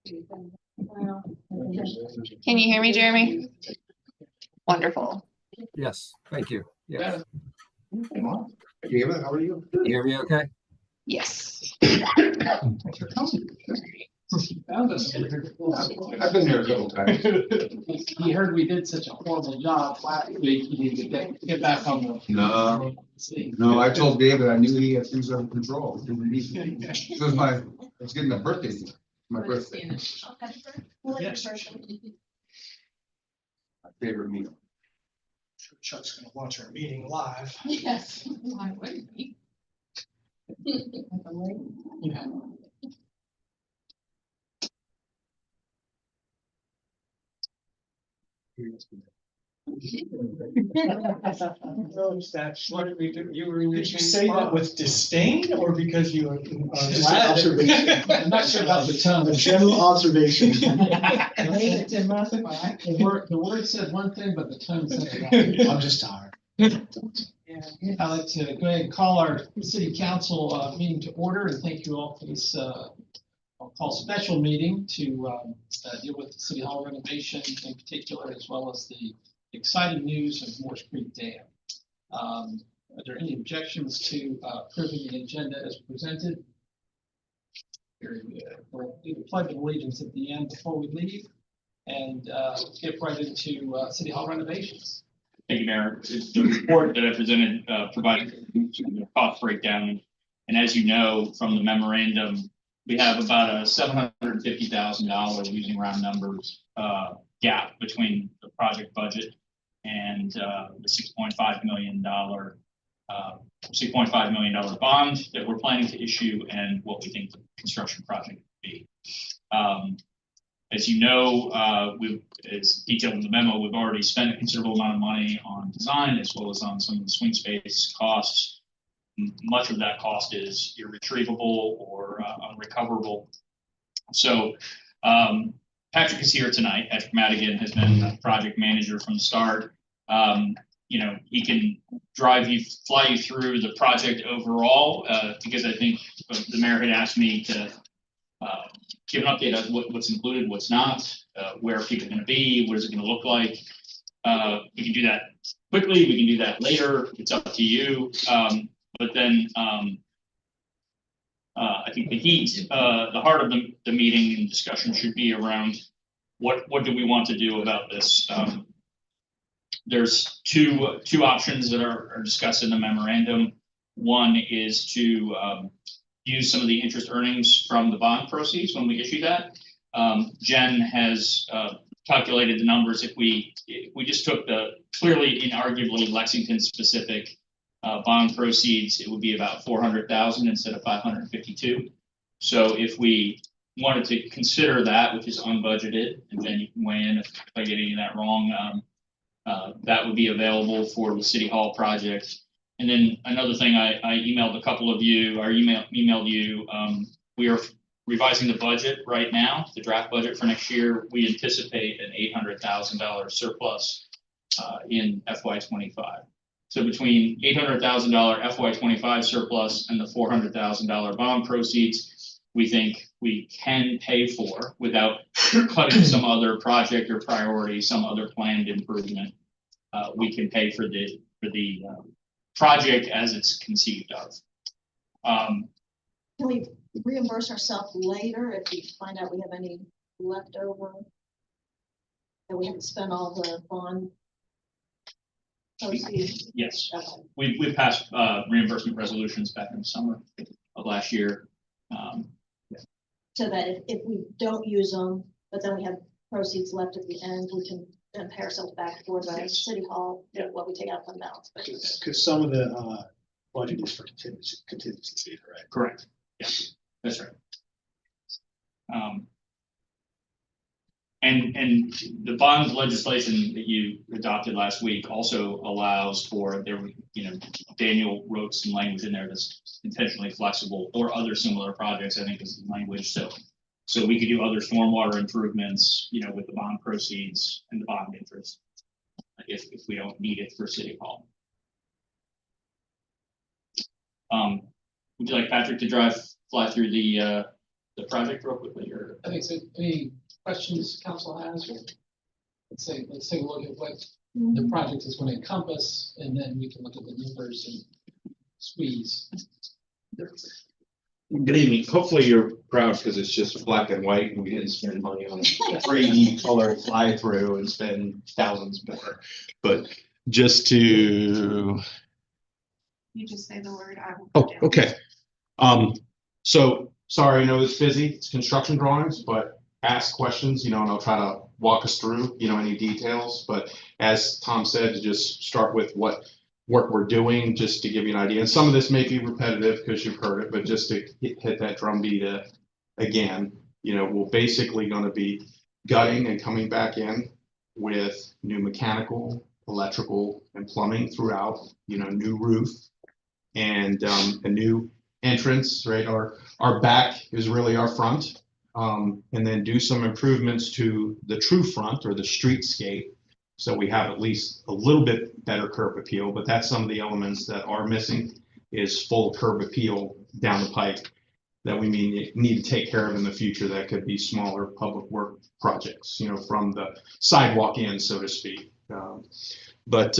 Can you hear me, Jeremy? Wonderful. Yes, thank you. Yes. David, how are you? You hear me okay? Yes. Thanks for coming. I've been there a couple times. He heard we did such a horrible job last week. He needed to get back on the. No, I told David I knew he had things under control. It was it's getting a birthday. My birthday. Yes. My favorite meal. Chuck's gonna watch our meeting live. Yes. Why wouldn't he? Yeah. Did you say that with disdain or because you are Just an observation. I'm not sure about the tone. A general observation. The word said one thing, but the tone said another. I'm just tired. I'd like to go ahead and call our city council meeting to order, and thank you all for this I'll call special meeting to deal with the City Hall renovation in particular, as well as the exciting news of Morse Creek Dam. Are there any objections to approving the agenda as presented? Very good. We'll do the pledge of allegiance at the end before we leave, and get right into City Hall renovations. Thank you, Mayor. It's the report that I presented provided the cost breakdown. And as you know from the memorandum, we have about a $750,000 using round numbers gap between the project budget and the $6.5 million bond that we're planning to issue and what we think the construction project would be. As you know, as detailed in the memo, we've already spent a considerable amount of money on design as well as on some of the swing space costs. Much of that cost is irretrievable or unrecoverable. So Patrick is here tonight. Patrick Madigan has been a project manager from the start. He can fly you through the project overall because I think the mayor had asked me to give an update on what's included, what's not, where are people going to be, what is it going to look like. We can do that quickly. We can do that later. It's up to you. But then I think the heart of the meeting and discussion should be around what do we want to do about this. There's two options that are discussed in the memorandum. One is to use some of the interest earnings from the bond proceeds when we issue that. Jen has calculated the numbers. If we just took the clearly inarguably Lexington specific bond proceeds, it would be about 400,000 instead of 552. So if we wanted to consider that, which is unbudgeted, and then you can weigh in if I get any of that wrong, that would be available for the City Hall project. And then another thing, I emailed a couple of you, or emailed you, we are revising the budget right now, the draft budget for next year. We anticipate an $800,000 surplus in FY25. So between $800,000 FY25 surplus and the $400,000 bond proceeds, we think we can pay for without cutting some other project or priority, some other planned improvement. We can pay for the project as it's conceived of. Can we reimburse ourselves later if we find out we have any left over? That we haven't spent all the bond proceeds? Yes, Okay. we passed reimbursement resolutions back in the summer of last year. So that if we don't use them, but then we have proceeds left at the end, we can then pay ourselves back for the Yes. City Hall, Yeah. what we take out from balance. Because some of the budget is for contingency, right? Correct. Yeah, that's right. And the bond legislation that you adopted last week also allows for Daniel wrote some language in there that's intentionally flexible or other similar projects, I think is the language. So we could do other stormwater improvements, with the bond proceeds and the bond interest if we don't need it for City Hall. Would you like Patrick to fly through the the project real quickly, or? I think so. Any questions council has, or let's take a look at what the project is going to encompass, and then we can look at the numbers and squeeze. Good evening. Hopefully you're proud because it's just black and white and we didn't spend money on 3D color fly through and spend thousands more. But just to, You just say the word. I will. oh, okay. So sorry, I know it's busy. It's construction drawings, but ask questions, and I'll try to walk us through, any details. But as Tom said, to just start with what work we're doing, just to give you an idea. And some of this may be repetitive because you've heard it, but just to hit that drumbeat again, we're basically going to be gutting and coming back in with new mechanical, electrical, and plumbing throughout, new roof and a new entrance, right? Our back is really our front, and then do some improvements to the true front or the streetscape. So we have at least a little bit better curb appeal, but that's some of the elements that are missing is full curb appeal down the pike that we need to take care of in the future. That could be smaller public work projects, from the sidewalk in, so to speak. But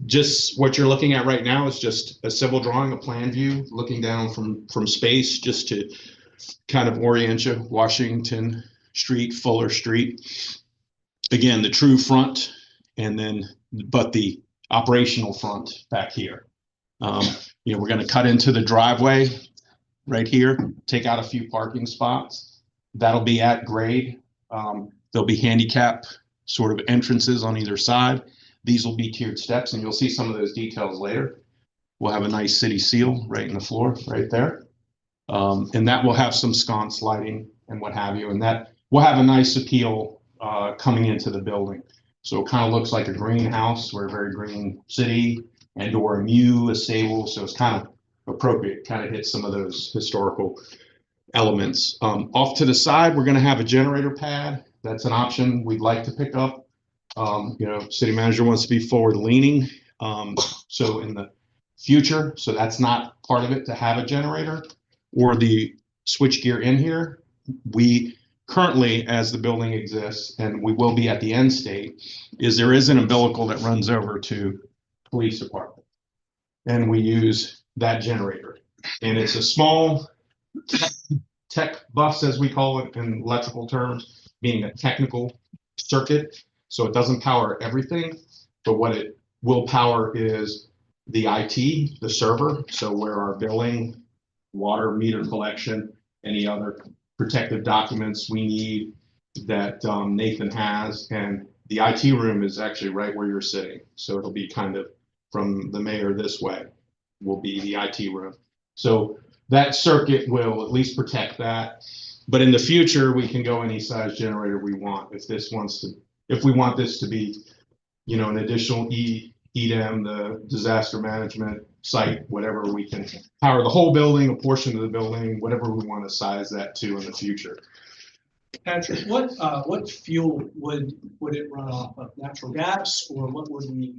just what you're looking at right now is just a civil drawing, a plan view, looking down from space, just to kind of orient you. Washington Street, Fuller Street. Again, the true front, and then, but the operational front back here. We're going to cut into the driveway right here, take out a few parking spots. That'll be at grade. There'll be handicap sort of entrances on either side. These will be tiered steps, and you'll see some of those details later. We'll have a nice city seal right in the floor, right there. And that will have some sconce lighting and what have you. And that will have a nice appeal coming into the building. So it kind of looks like a greenhouse. We're a very green city, and or a mew, a stable. So it's kind of appropriate, kind of hits some of those historical elements. Off to the side, we're going to have a generator pad. That's an option we'd like to pick up. City manager wants to be forward leaning. So in the future, so that's not part of it to have a generator or the switch gear in here. We currently, as the building exists, and we will be at the end state, is there is an umbilical that runs over to police department. And we use that generator. And it's a small tech bus, as we call it in electrical terms, being a technical circuit. So it doesn't power everything, but what it will power is the IT, the server. So where our billing, water meter collection, any other protective documents we need that Nathan has. And the IT room is actually right where you're sitting. So it'll be kind of from the mayor this way will be the IT room. So that circuit will at least protect that. But in the future, we can go any size generator we want. If we want this to be, an additional EDM, the disaster management site, whatever, we can power the whole building, a portion of the building, whatever we want to size that to in the future. Patrick, what fuel would it run off of? Natural gas, or what would we,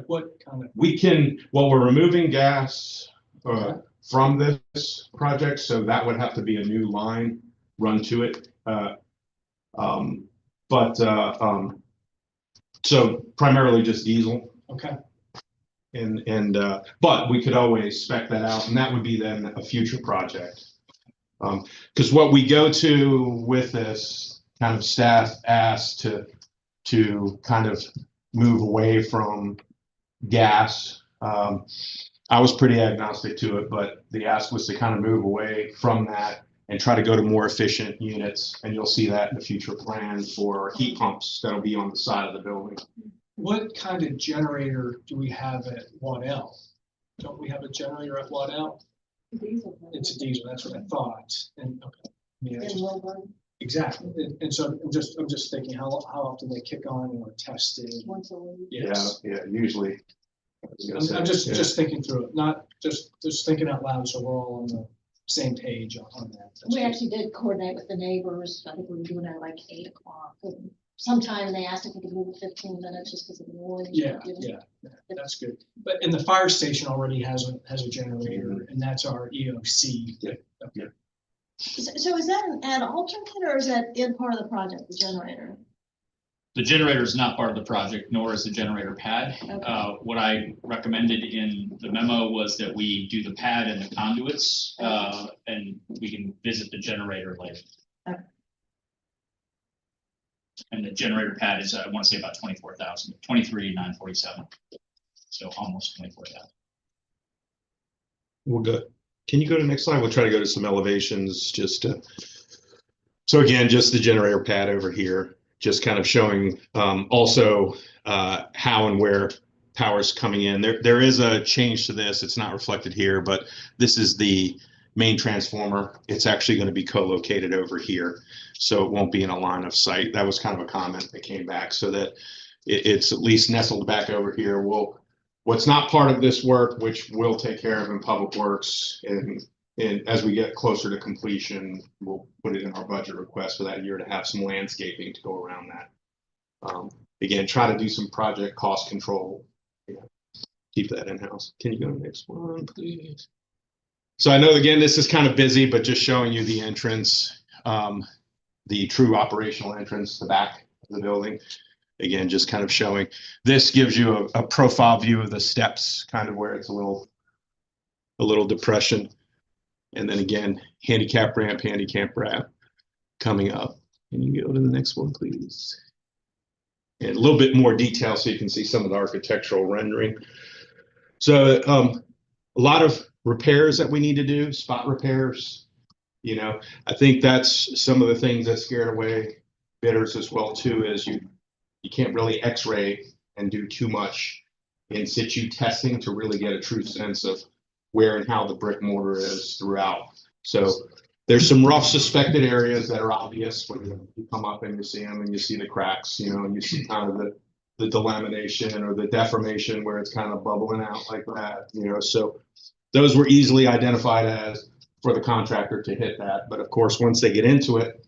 what kind of? We're removing gas from this project, so that would have to be a new line run to it. So primarily just diesel. Okay. But we could always spec that out, and that would be then a future project. Because what we go to with this kind of staff asked to kind of move away from gas. I was pretty agnostic to it, but the ask was to kind of move away from that and try to go to more efficient units. And you'll see that in the future plan for heat pumps that'll be on the side of the building. What kind of generator do we have at Waddell? Don't we have a generator at Waddell? It's a diesel. That's what I thought. And okay, yeah, exactly. And so I'm just thinking how often they kick on or tested. Once a week. Yes. Yeah, usually. I'm just thinking through it, not just thinking out loud, so we're all on the same page on that. That's We good. actually did coordinate with the neighbors. I think we were doing it at like 8 o'clock. And sometime they asked if we could move it 15 minutes just because of the noise. Yeah, that's good. But and the fire station already has a generator, and that's our EOC. Yeah. So is that an ad alternate or is that in part of the project, the generator? The generator is not part of the project, nor is the generator pad. Okay. What I recommended in the memo was that we do the pad and the conduits, and we can visit the generator later. Okay. And the generator pad is, I want to say about 24,000, 23,947. So almost 24,000. We'll go. Can you go to the next slide? We'll try to go to some elevations just to. So again, just the generator pad over here, just kind of showing also how and where power's coming in. There is a change to this. It's not reflected here, but this is the main transformer. It's actually going to be co-located over here, so it won't be in a line of sight. That was kind of a comment that came back, so that it's at least nestled back over here. What's not part of this work, which we'll take care of in Public Works, and as we get closer to completion, we'll put it in our budget request for that year to have some landscaping to go around that. Again, try to do some project cost control. Yeah, keep that in-house. Can you go to the next one, please? So I know, again, this is kind of busy, but just showing you the entrance, the true operational entrance, the back of the building. Again, just kind of showing. This gives you a profile view of the steps, kind of where it's a little depression. And then again, handicap ramp coming up. Can you go to the next one, please? And a little bit more detail so you can see some of the architectural rendering. So a lot of repairs that we need to do, spot repairs. You know, I think that's some of the things that scared away bidders as well too, is you can't really x-ray and do too much in situ testing to really get a true sense of where and how the brick mortar is throughout. So there's some rough suspected areas that are obvious when you come up and you see them and you see the cracks, you know, and you see kind of the delamination or the deformation where it's kind of bubbling out like that, you know. So those were easily identified as for the contractor to hit that. But of course, once they get into it,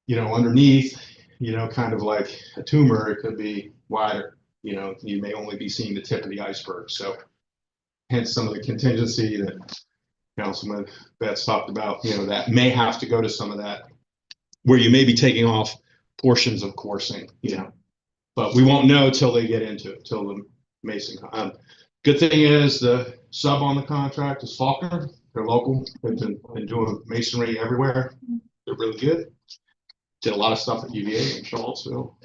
you know, underneath, you know, kind of like a tumor, it could be wider, you know, you may only be seeing the tip of the iceberg. So hence some of the contingency that Councilman Betts talked about, you know, that may have to go to some of that where you may be taking off portions of coursing, you know, but we won't know till they get into it, till the mason. Good thing is the sub on the contract is Faulkner. They're local. They've been doing masonry everywhere. They're really good. Did a lot of stuff at UVA and Charlottesville.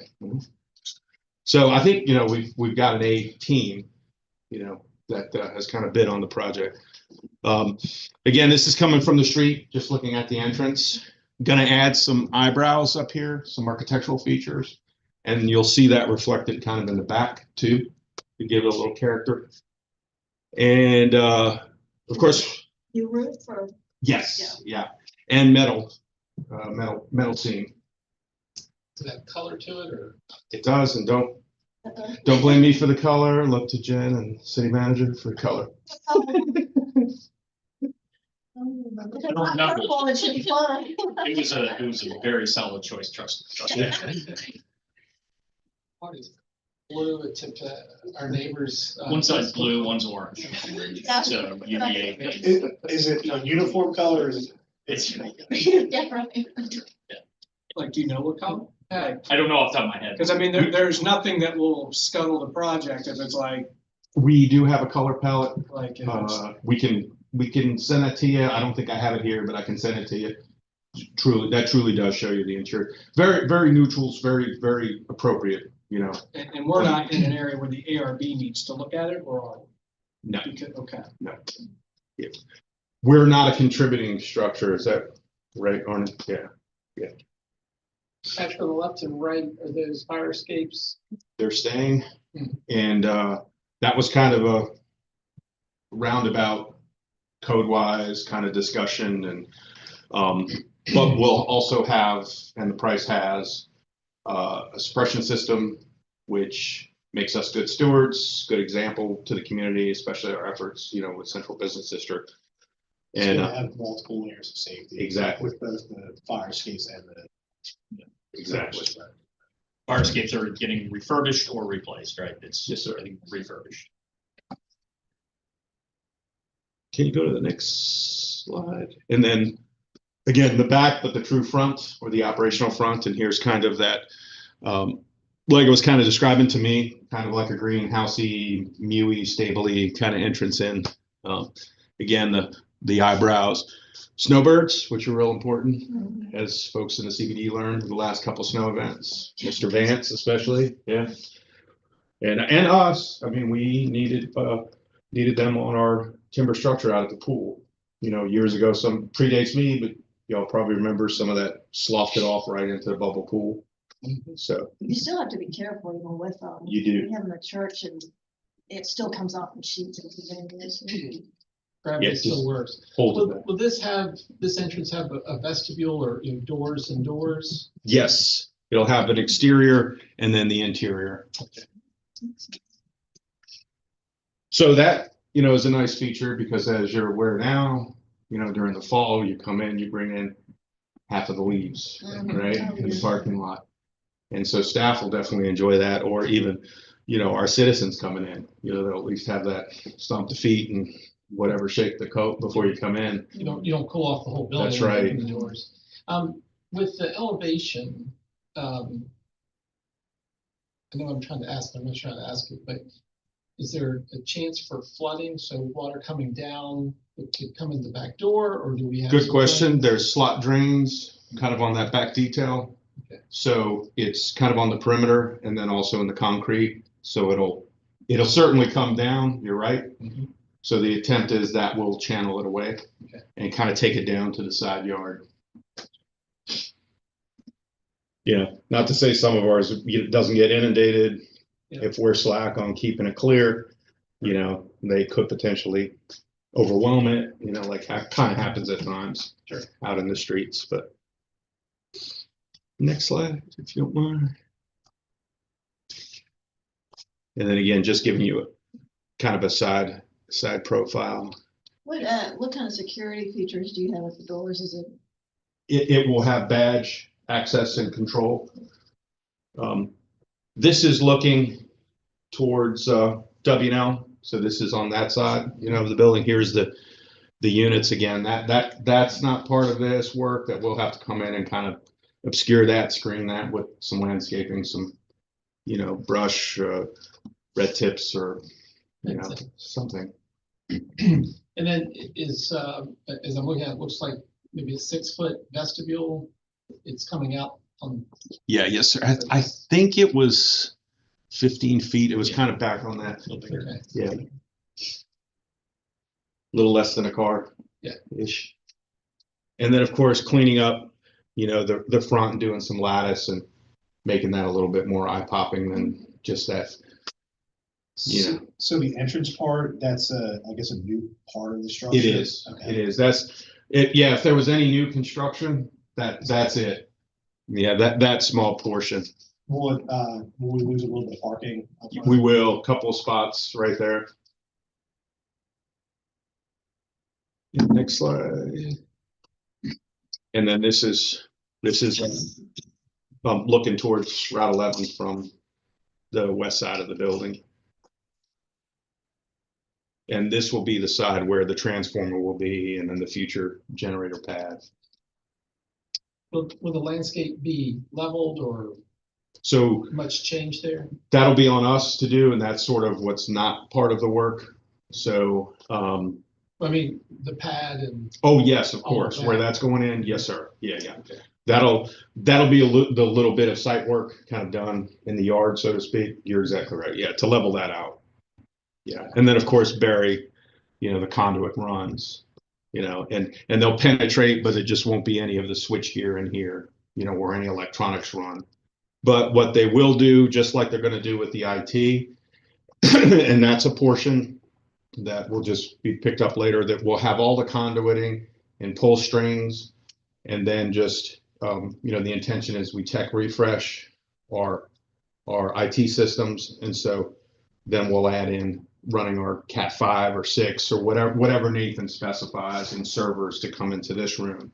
So I think, you know, we've got an A team, you know, that has kind of bid on the project. Again, this is coming from the street, just looking at the entrance. Gonna add some eyebrows up here, some architectural features, and you'll see that reflected kind of in the back too, to give it a little character. And of course, You roof or? yes, yeah, and metal seam. Does it have color to it or? It does, and don't blame me for the color. Look to Jen and city manager for the color. Purple, it should be fine. It was a very solid choice, trust me. What is blue to our neighbors? One side's blue, one's orange. So UVA. Is it a uniform color? It's, Yeah, right. Like, do you know what color? I don't know off the top of my head. Because I mean, there's nothing that will scuttle the project if it's like, We do have a color palette. if it's- We can send that to you. I don't think I have it here, but I can send it to you. That truly does show you the interior. Very, very neutrals, very, very appropriate, you know. and we're not in an area where the ARB needs to look at it, or are we? No, Okay. no. Yeah. We're not a contributing structure, is that right, Arne? Yeah. Back to the left and right are those fire escapes. They're staying, and that was kind of a roundabout code-wise kind of discussion, and but we'll also have, and the price has, a suppression system which makes us good stewards, good example to the community, especially our efforts, you know, with Central Business District. And have multiple layers of safety. Exactly. With both the fire escapes and the. exactly. Fire escapes are getting refurbished or replaced, right? It's Yes, sir. getting refurbished. Can you go to the next slide? And then again, the back, but the true front or the operational front. And here's kind of that, like it was kind of describing to me, kind of like a greenhousey, mewy, stably kind of entrance in. Again, the eyebrows, snowbirds, which are real important, as folks in the CBD learned the last couple snow events. Mr. Vance, especially, yeah, and us. I mean, we needed them on our timber structure out at the pool. You know, years ago, some predates me, but y'all probably remember some of that sloughed it off right into the bubble pool. So You still have to be careful even with, you do. we have in the church and it still comes off in sheets and things. Gravity Yeah, still just works. hold it Will, back. will this entrance have a vestibule or, you know, doors and doors? Yes, it'll have an exterior and then the interior. So that, you know, is a nice feature because as you're aware now, you know, during the fall, you come in, you bring in half of the leaves, right, in the parking lot. And so staff will definitely enjoy that, or even, you know, our citizens coming in, you know, they'll at least have that stomp the feet and whatever, shake the coat before you come in. You don't cool off the whole building. That's when you right. open the doors. With the elevation, I know I'm trying to ask, I'm not trying to ask it, but is there a chance for flooding? So water coming down, it could come in the back door, or do we have? Good some question. drains? There's slot drains kind of on that back detail. Okay. So it's kind of on the perimeter and then also in the concrete. So it'll certainly come down. You're right. Mhm. So the attempt is that we'll channel it away Okay. and kind of take it down to the side yard. Yeah, not to say some of ours doesn't get inundated. Yeah. If we're slack on keeping it clear, you know, they could potentially overwhelm it, you know, like kind of happens at times out in the streets, but. Next slide, if you don't mind. And then again, just giving you a kind of a side profile. What kind of security features do you have at the doors? Is it? It will have badge access and control. This is looking towards W&L. So this is on that side, you know, of the building. Here's the units again. That's not part of this work. That we'll have to come in and kind of obscure that, screen that with some landscaping, some, you know, brush, red tips, or, you know, something. And then is, as I'm looking at, it looks like maybe a 6-foot vestibule. It's coming out on. Yeah, yes, sir. I think it was 15 feet. It was kind of back on that. Okay. Yeah. A little less than a car. Yeah. Ish. And then, of course, cleaning up, you know, the front and doing some lattice and making that a little bit more eye-popping than just that. Yeah. So the entrance part, that's I guess a new part of the structure? It is. Okay. It is. That's it. Yeah. If there was any new construction, that's it. Yeah. That small portion. Will we lose a little bit of parking? up front? We will. Couple of spots right there. Next slide. And then this is looking towards Route 11 from the west side of the building. And this will be the side where the transformer will be, and then the future generator pad. Will the landscape be leveled or So much change there? that'll be on us to do, and that's sort of what's not part of the work. So, I mean, the pad and. oh yes, of All of course, that. where that's going in, yes, sir. Yeah. That'll be the little bit of site work kind of done in the yard, so to speak. You're exactly right. Yeah, to level that out. Yeah, and then of course bury, you know, the conduit runs, you know, and they'll penetrate, but it just won't be any of the switch gear in here, you know, or any electronics run. But what they will do, just like they're going to do with the IT, and that's a portion that will just be picked up later, that will have all the conduiting and pull strings, and then just, you know, the intention is we tech refresh our IT systems, and so then we'll add in running our Cat 5 or 6 or whatever Nathan specifies in servers to come into this room,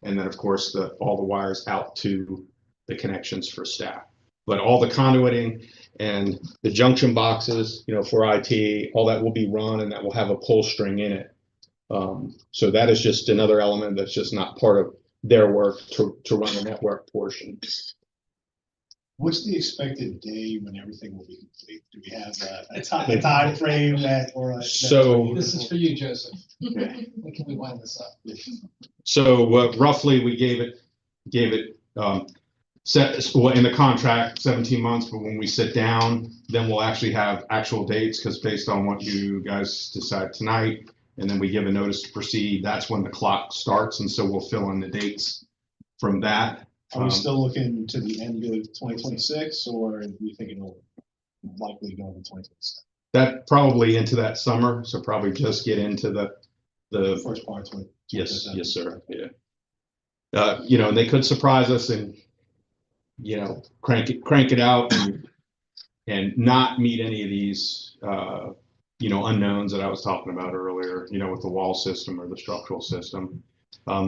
and then of course all the wires out to the connections for staff. But all the conduiting and the junction boxes, you know, for IT, all that will be run, and that will have a pull string in it. So that is just another element that's just not part of their work to run the network portion. What's the expected day when everything will be complete? Do we have a time frame that, or? So- This is for you, Joseph. Okay. When can we wind this up? So roughly, we gave it well, in the contract 17 months, but when we sit down, then we'll actually have actual dates, because based on what you guys decide tonight, and then we give a notice to proceed, that's when the clock starts, and so we'll fill in the dates from that. Are we still looking to the end of 2026, or are we thinking it'll likely go into 2027? That probably into that summer, so probably just get into the First part, 20. yes, sir, yeah. You know, they could surprise us and, you know, crank it out and not meet any of these, you know, unknowns that I was talking about earlier, you know, with the wall system or the structural system.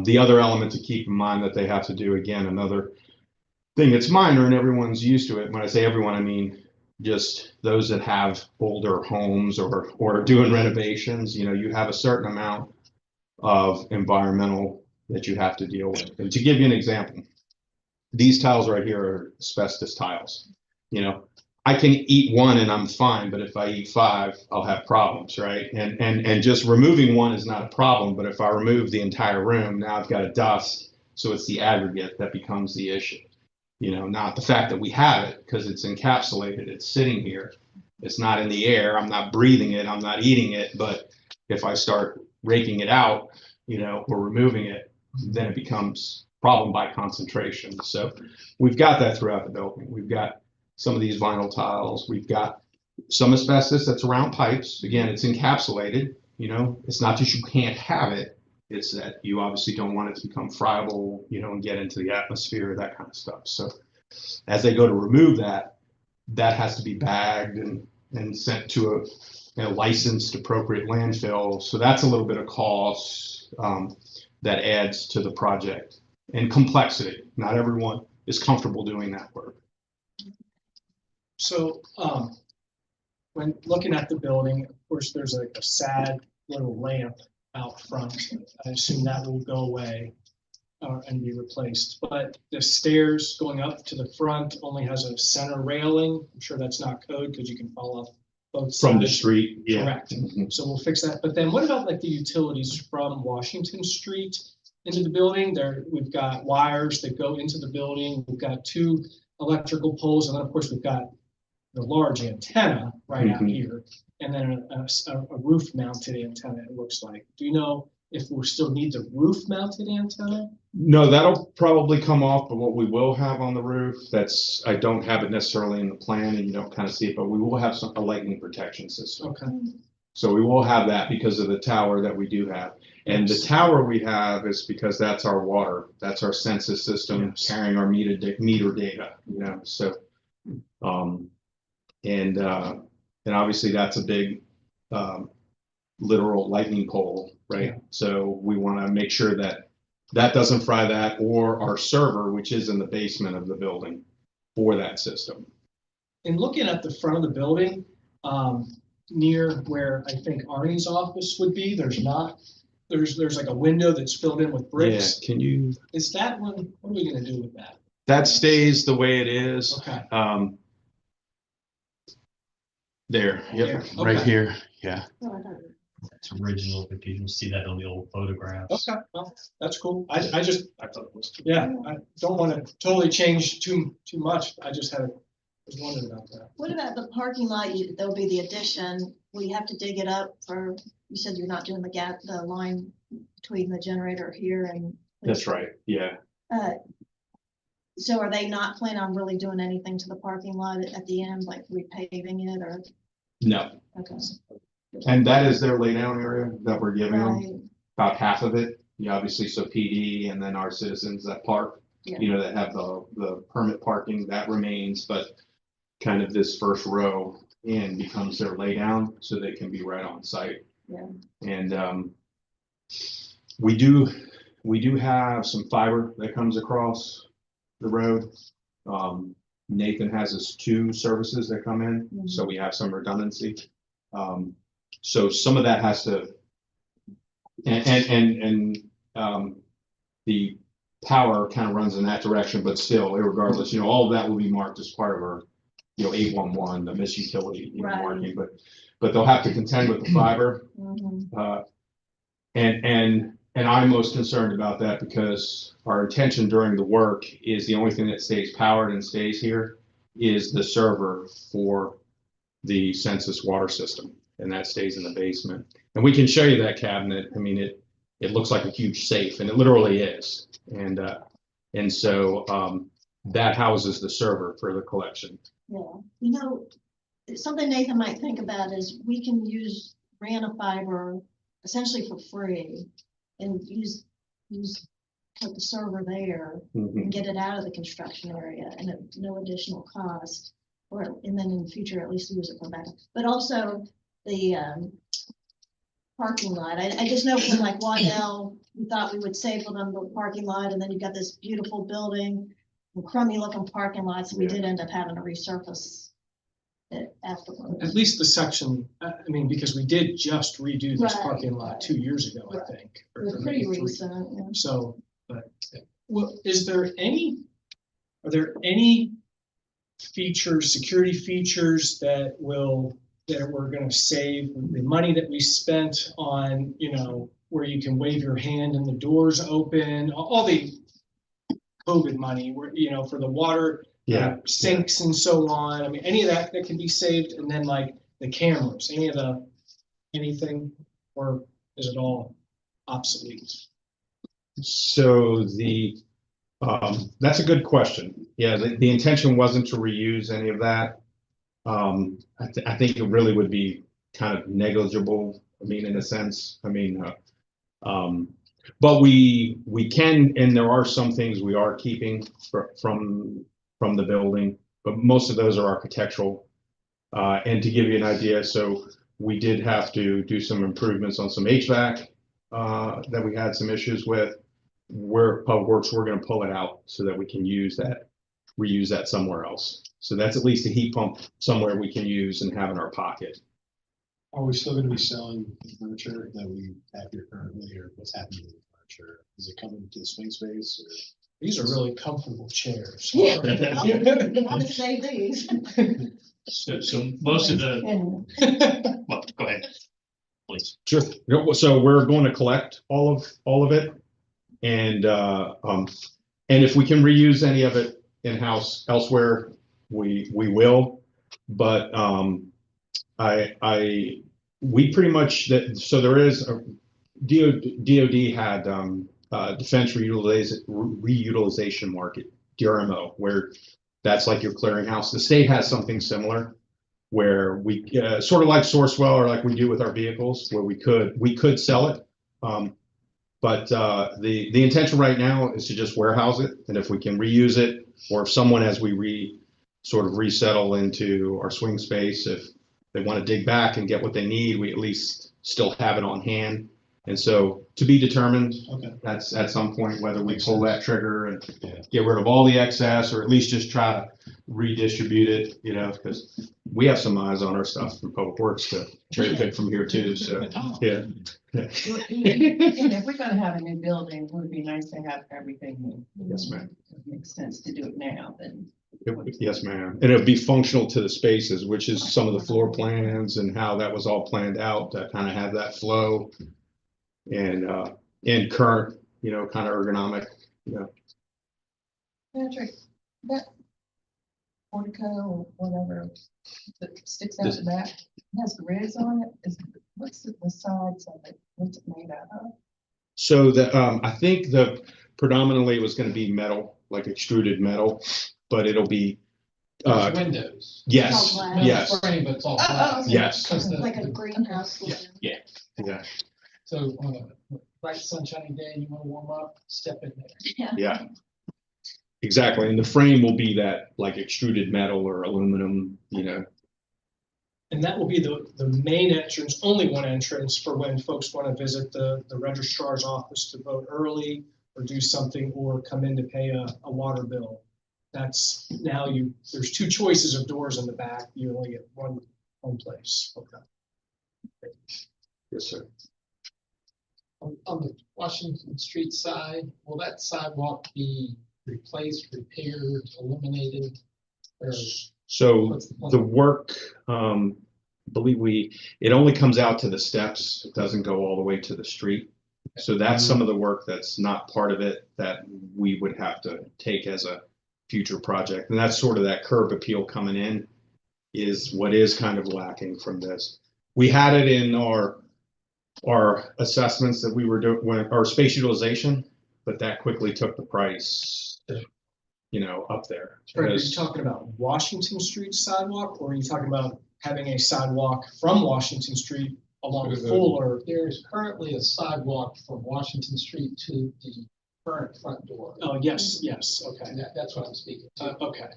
The other element to keep in mind that they have to do, again, another thing that's minor and everyone's used to it. When I say everyone, I mean just those that have older homes or doing renovations. You know, you have a certain amount of environmental that you have to deal with. And to give you an example, these tiles right here are asbestos tiles. You know, I can eat one and I'm fine, but if I eat five, I'll have problems, right? And just removing one is not a problem, but if I remove the entire room, now I've got a dust, so it's the aggregate that becomes the issue. You know, not the fact that we have it, because it's encapsulated, it's sitting here, it's not in the air, I'm not breathing it, I'm not eating it, but if I start raking it out, you know, or removing it, then it becomes problem by concentration. So we've got that throughout the building. We've got some of these vinyl tiles. We've got some asbestos that's around pipes. Again, it's encapsulated. You know, it's not just you can't have it. It's that you obviously don't want it to become friable, you know, and get into the atmosphere, that kind of stuff. So as they go to remove that, that has to be bagged and sent to a licensed appropriate landfill. So that's a little bit of cost that adds to the project and complexity. Not everyone is comfortable doing that work. So, when looking at the building, of course, there's like a sad little lamp out front. I assume that will go away and be replaced. But the stairs going up to the front only has a center railing. I'm sure that's not code because you can fall off both sides. From the street, yeah. Correct. Mhm. So we'll fix that. But then what about like the utilities from Washington Street into the building? There, we've got wires that go into the building. We've got 2 electrical poles, and then of course we've got the large antenna right out Mhm. here, and then a roof mounted antenna, it looks like. Do you know if we still need the roof mounted antenna? No, that'll probably come off, but what we will have on the roof, I don't have it necessarily in the plan and you don't kind of see it, but we will have a lightning protection system. Okay. So we will have that because of the tower that we do have. And the tower we have is because that's our water, that's our census system carrying our meter data, you know, so. And obviously that's a big literal lightning pole, right? Yeah. So we want to make sure that that doesn't fry that, or our server, which is in the basement of the building for that system. In looking at the front of the building, near where I think Arnie's office would be, there's like a window that's filled in with bricks. Yeah, can you? Is that one, what are we gonna do with that? That stays the way it is. Okay. There, yep, There, right okay. here, yeah. It's original, if you can see that on the old photographs. Okay, well, that's cool. I thought it was, yeah, I don't want to totally change too much. I just was wondering about that. What about the parking lot? There'll be the addition. We have to dig it up for, you said you're not doing the line between the generator here and. That's right, yeah. So are they not planning on really doing anything to the parking lot at the end, like repaving it or? No, Okay. and that is their laydown area that we're giving them, Right. about half of it. Yeah, obviously, so PD and then our citizens that park, Yeah. you know, that have the permit parking, that remains, but kind of this first row in becomes their laydown, so they can be right on site. Yeah. And we do have some fiber that comes across the road. Nathan has his 2 services that come in, so we have some redundancy. So some of that has to, and the power kind of runs in that direction, but still, irregardless, you know, all of that will be marked as part of our, you know, 811, the miss utility, you know, Right. marking, but they'll have to contend with the fiber. Mhm. And I'm most concerned about that because our intention during the work is the only thing that stays powered and stays here is the server for the census water system, and that stays in the basement. And we can show you that cabinet. I mean, it looks like a huge safe, and it literally is. And so that houses the server for the collection. Yeah, you know, something Nathan might think about is we can use Rana fiber essentially for free and put the server there and get it out of the construction area and at no additional cost. And then in the future, at least use it for backup. But also the parking lot. I just know from like Waddell, we thought we would save them the parking lot, and then you've got this beautiful building, crummy looking parking lot, so we did end up having to resurface it afterwards. At least the section, I mean, because we did just redo this Right, parking lot right. 2 years ago, I Right. think. It was or pretty maybe 3. recent, yeah. So, but, well, are there any features, security features that we're gonna save the money that we spent on, you know, where you can wave your hand and the doors open, all the COVID money, where, you know, for the water sinks and so on. I mean, any of that can be saved, and then like the cameras, anything, or is it all obsolete? So that's a good question. Yeah, the intention wasn't to reuse any of that. I think it really would be kind of negligible. I mean, in a sense, I mean, but we can, and there are some things we are keeping from the building, but most of those are architectural. And to give you an idea, so we did have to do some improvements on some HVAC that we had some issues with. Where Public Works, we're going to pull it out so that we can reuse that somewhere else. So that's at least a heat pump somewhere we can use and have in our pocket. Are we still gonna be selling the furniture that we have here currently, or what's happening to the furniture? Is it coming to the swing space, or? These are really comfortable chairs. Yeah. I would say these. So most of the, well, go ahead, please. Sure. So we're going to collect all of it, and if we can reuse any of it in-house elsewhere, we will. But we pretty much so there is a DoD had defense reutilization market, DRMO, where that's like your clearinghouse. The state has something similar where we sort of like Sourcewell, or like we do with our vehicles, where we could sell it. But the intention right now is to just warehouse it, and if we can reuse it, or if someone, as we sort of resettle into our swing space, if they want to dig back and get what they need, we at least still have it on hand. And so, to be determined, that's at some point whether we pull that trigger and get rid of all the excess, or at least just try to redistribute it, you know, because we have some eyes on our stuff from Public Works to cherry pick from here too. So, yeah. If we're gonna have a new building, it would be nice to have everything new. Yes, ma'am. It makes sense to do it now than. Yes, ma'am. And it would be functional to the spaces, which is some of the floor plans and how that was all planned out to kind of have that flow and current, you know, kind of ergonomic, you know. Patrick, that portico or whatever that sticks out the back has grids on it. What's the sides of it? What's it made out of? So I think predominantly it was going to be metal, like extruded metal, but it'll be Windows. yes, It's all glass. yes, Frame, but it's all Oh, glass. yes. Because Like a greenhouse. Yeah. Yeah, So on a bright sunshiny day, you want to warm up, step in there. yeah, exactly. And the frame will be that like extruded metal or aluminum, you know. And that will be the main entrance, only one entrance for when folks want to visit the registrar's office to vote early or do something, or come in to pay a water bill. That's now there's 2 choices of doors in the back. You only get one place. Okay. Yes, sir. On the Washington Street side, will that sidewalk be replaced, repaired, eliminated? Or So what's the the plan? work, it only comes out to the steps. It doesn't go all the way to the street. So that's some of the work that's not part of it that we would have to take as a future project. And that's sort of that curb appeal coming in is what is kind of lacking from this. We had it in our assessments that we were doing, our space utilization, but that quickly took the price, up there. Are you Because- talking about Washington Street sidewalk, or are you talking about having a sidewalk from Washington Street along Fuller? There's currently a sidewalk from Washington Street to the current front door. Oh, yes, okay. And that's what I'm speaking to. Okay.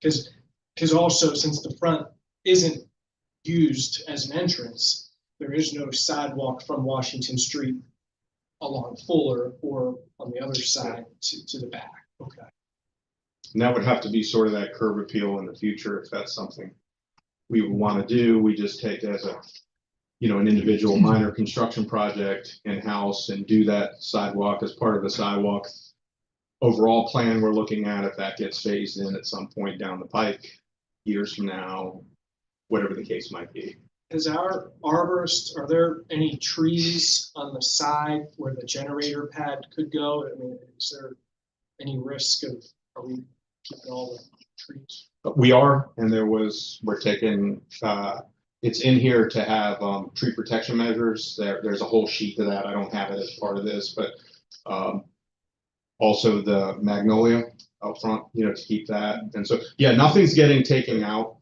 Because also, since the front isn't used as an entrance, there is no sidewalk from Washington Street along Fuller or on the other side to the back. Okay. And that would have to be sort of that curb appeal in the future, if that's something we would want to do. We just take it as an individual minor construction project in-house and do that sidewalk as part of the sidewalk overall plan we're looking at, if that gets phased in at some point down the pike, years from now, whatever the case might be. Is our arborist, are there any trees on the side where the generator pad could go? I mean, is there any risk of, are we keeping all the trees? But we are, and we're taking, it's in here to have tree protection measures. There's a whole sheet to that. I don't have it as part of this, but also the magnolia out front, to keep that. And so, yeah, nothing's getting taken out.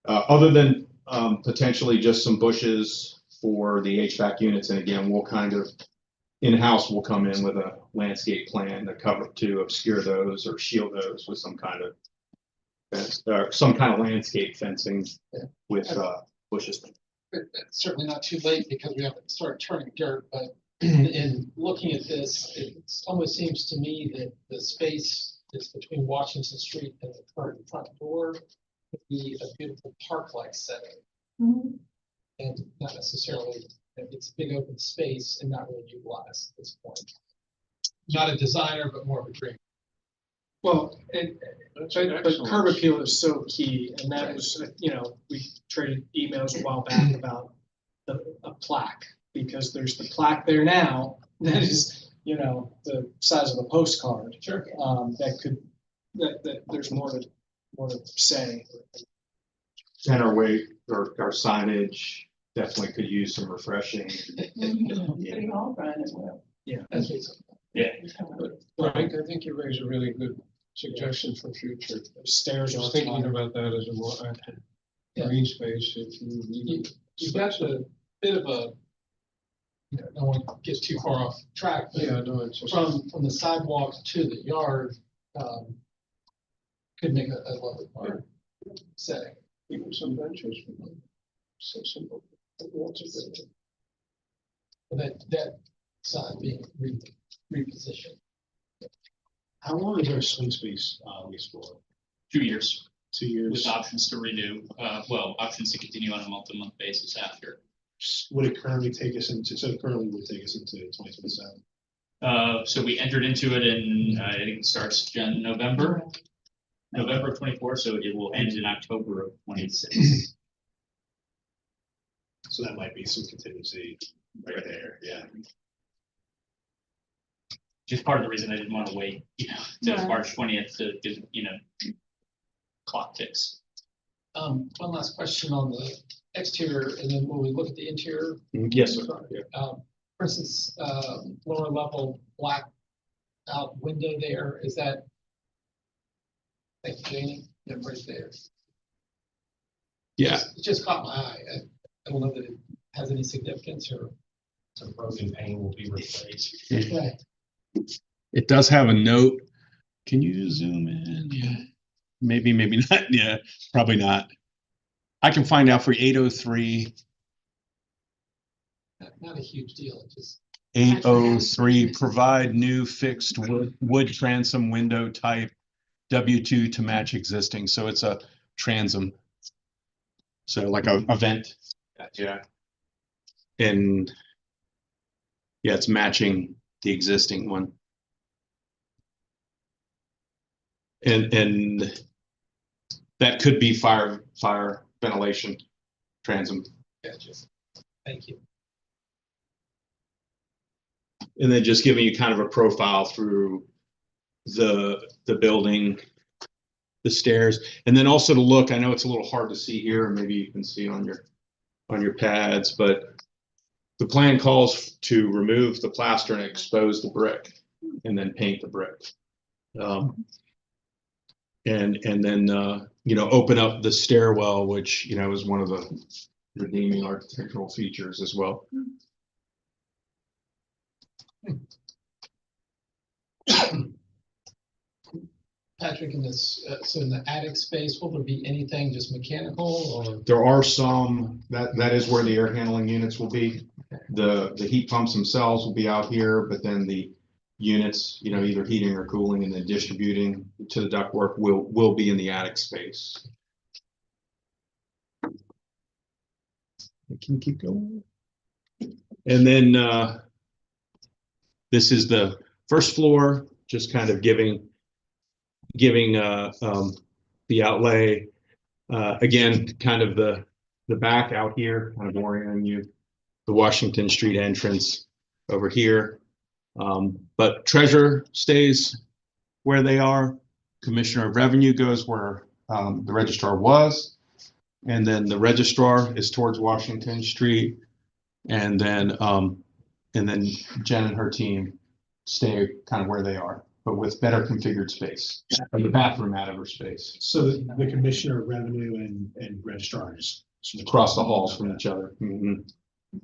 Other than potentially just some bushes for the HVAC units. And again, we'll kind of in-house, we'll come in with a landscape plan to obscure those or shield those with some kind of fence, some kind of landscape fencing with bushes. It's certainly not too late because we haven't started turning dirt, but in looking at this, it almost seems to me that the space that's between Washington Street and the current front door would be a beautiful park-like setting. Mhm. And not necessarily, it's a big open space and not really utilized at this point. Not a designer, but more of a dream. Well, but curb appeal is so key, and that was, we traded emails a while back about a plaque, because there's the plaque there now that is, the size of a postcard. Sure. That there's more to say. And our weight or our signage definitely could use some refreshing. City Hall Brian as well. That's what it's- Frank, I think you raise a really good suggestion for future. Stairs I are was thinking fine. about that as a more active Yeah. green space if you need. You've got a bit of a, no one gets too far off track, but Yeah, no, it's just. from the sidewalk to the yard, could make a lovely park setting. Even some benches. So simple. But that side being repositioned. How long is our swing space lease for? 2 years 2 years? with options to renew, options to continue on a month-to-month basis after. Would it currently take us into, so currently would take us into 2027? So we entered into it in, I think it starts November of 24, so it will end in October of 26. So that might be some contingency right there, yeah. Just part of the reason I didn't want to wait, to Right. March 20th to, clock ticks. One last question on the exterior, and then when we look at the interior. Yes, sir. For instance, lower level black out window there, is that? Thank you, Janie, yeah, right there. Yeah. It just caught my eye. I don't know that it has any significance or. Some broken pane will be replaced. Okay. It does have a note. Can you zoom in? Yeah. Maybe not. Yeah, probably not. I can find out for 803. Not a huge deal, it just. 803, provide new fixed wood transom window type W2 to match existing. So it's a transom. So like a vent. Yeah. And Yeah, it's matching the existing one. And that could be fire ventilation transom. Gotcha. Thank you. And then just giving you kind of a profile through the building, the stairs, and then also to look. I know it's a little hard to see here, maybe you can see on your pads, but the plan calls to remove the plaster and expose the brick, and then paint the brick, and then open up the stairwell, which is one of the redeeming architectural features as well. Patrick, in this, so in the attic space, will there be anything just mechanical or? There are some, that is where the air handling units will be. The heat pumps themselves will be out here, but then the units, either heating or cooling and then distributing to the ductwork will be in the attic space. Can you keep going? And then this is the first floor, just kind of giving the outlay. Again, kind of the back out here, kind of orienting you, the Washington Street entrance over here. But treasurer stays where they are. Commissioner of Revenue goes where the registrar was. And then the registrar is towards Washington Street. And then Jen and her team stay kind of where they are, but with better configured space, and the bathroom out of her space. So the commissioner of revenue and registrars. Across the halls from each other. Mm-hmm.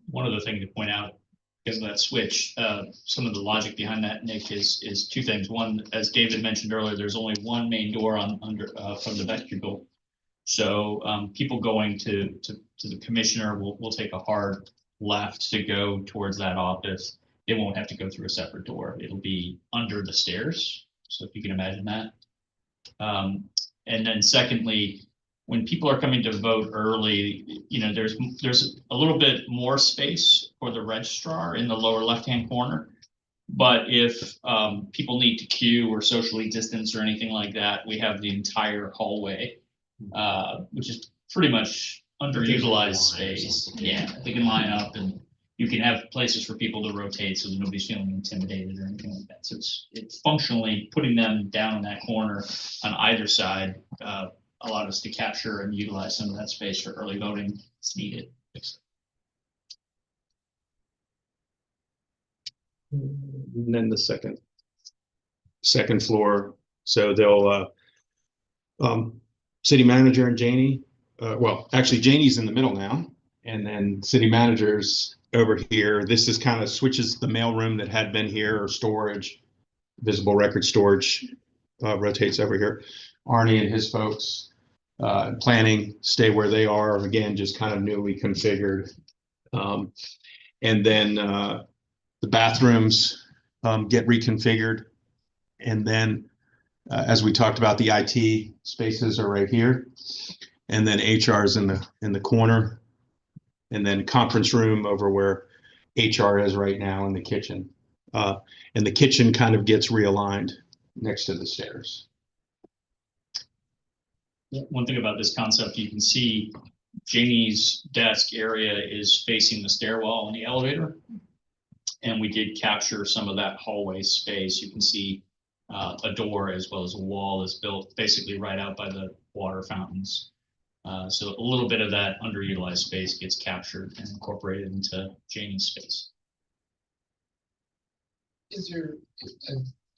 One other thing to point out, because of that switch, some of the logic behind that, Nick, is two things. One, as David mentioned earlier, there's only one main door from the vestibule. So people going to the commissioner will take a hard left to go towards that office. They won't have to go through a separate door. It'll be under the stairs. So if you can imagine that. And then secondly, when people are coming to vote early, there's a little bit more space for the registrar in the lower left-hand corner. But if people need to queue or socially distance or anything like that, we have the entire hallway, which is pretty much underutilized space. Yeah, they can line up and you can have places for people to rotate so that nobody's feeling intimidated or anything like that. So it's functionally putting them down in that corner on either side allowed us to capture and utilize some of that space for early voting as needed. And then the second floor. So they'll city manager and Janie. Well, actually, Janie's in the middle now, and then city manager's over here. This is kind of switches the mail room that had been here, or storage, visible record storage, rotates over here. Arnie and his folks planning stay where they are, again, just kind of newly configured. And then the bathrooms get reconfigured. And then as we talked about, the IT spaces are right here. And then HR is in the corner. And then conference room over where HR is right now in the kitchen. And the kitchen kind of gets realigned next to the stairs. One thing about this concept, you can see Janie's desk area is facing the stairwell and the elevator. And we did capture some of that hallway space. You can see a door as well as a wall is built basically right out by the water fountains. So a little bit of that underutilized space gets captured and incorporated into Janie's space.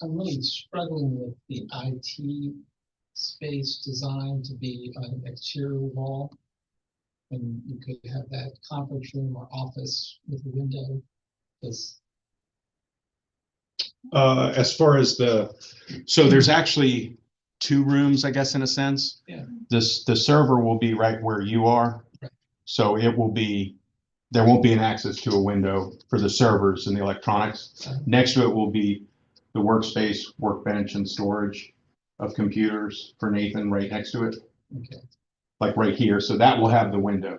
I'm really struggling with the IT space designed to be an exterior wall. And you could have that conference room or office with a window. As far as so there's actually two rooms, I guess, in a sense. Yeah. The server will be right where you are. Right. So there won't be an access to a window for the servers and the electronics. Next to it will be the workspace, workbench, and storage of computers for Nathan right next to it. Okay. Like right here. So that will have the window.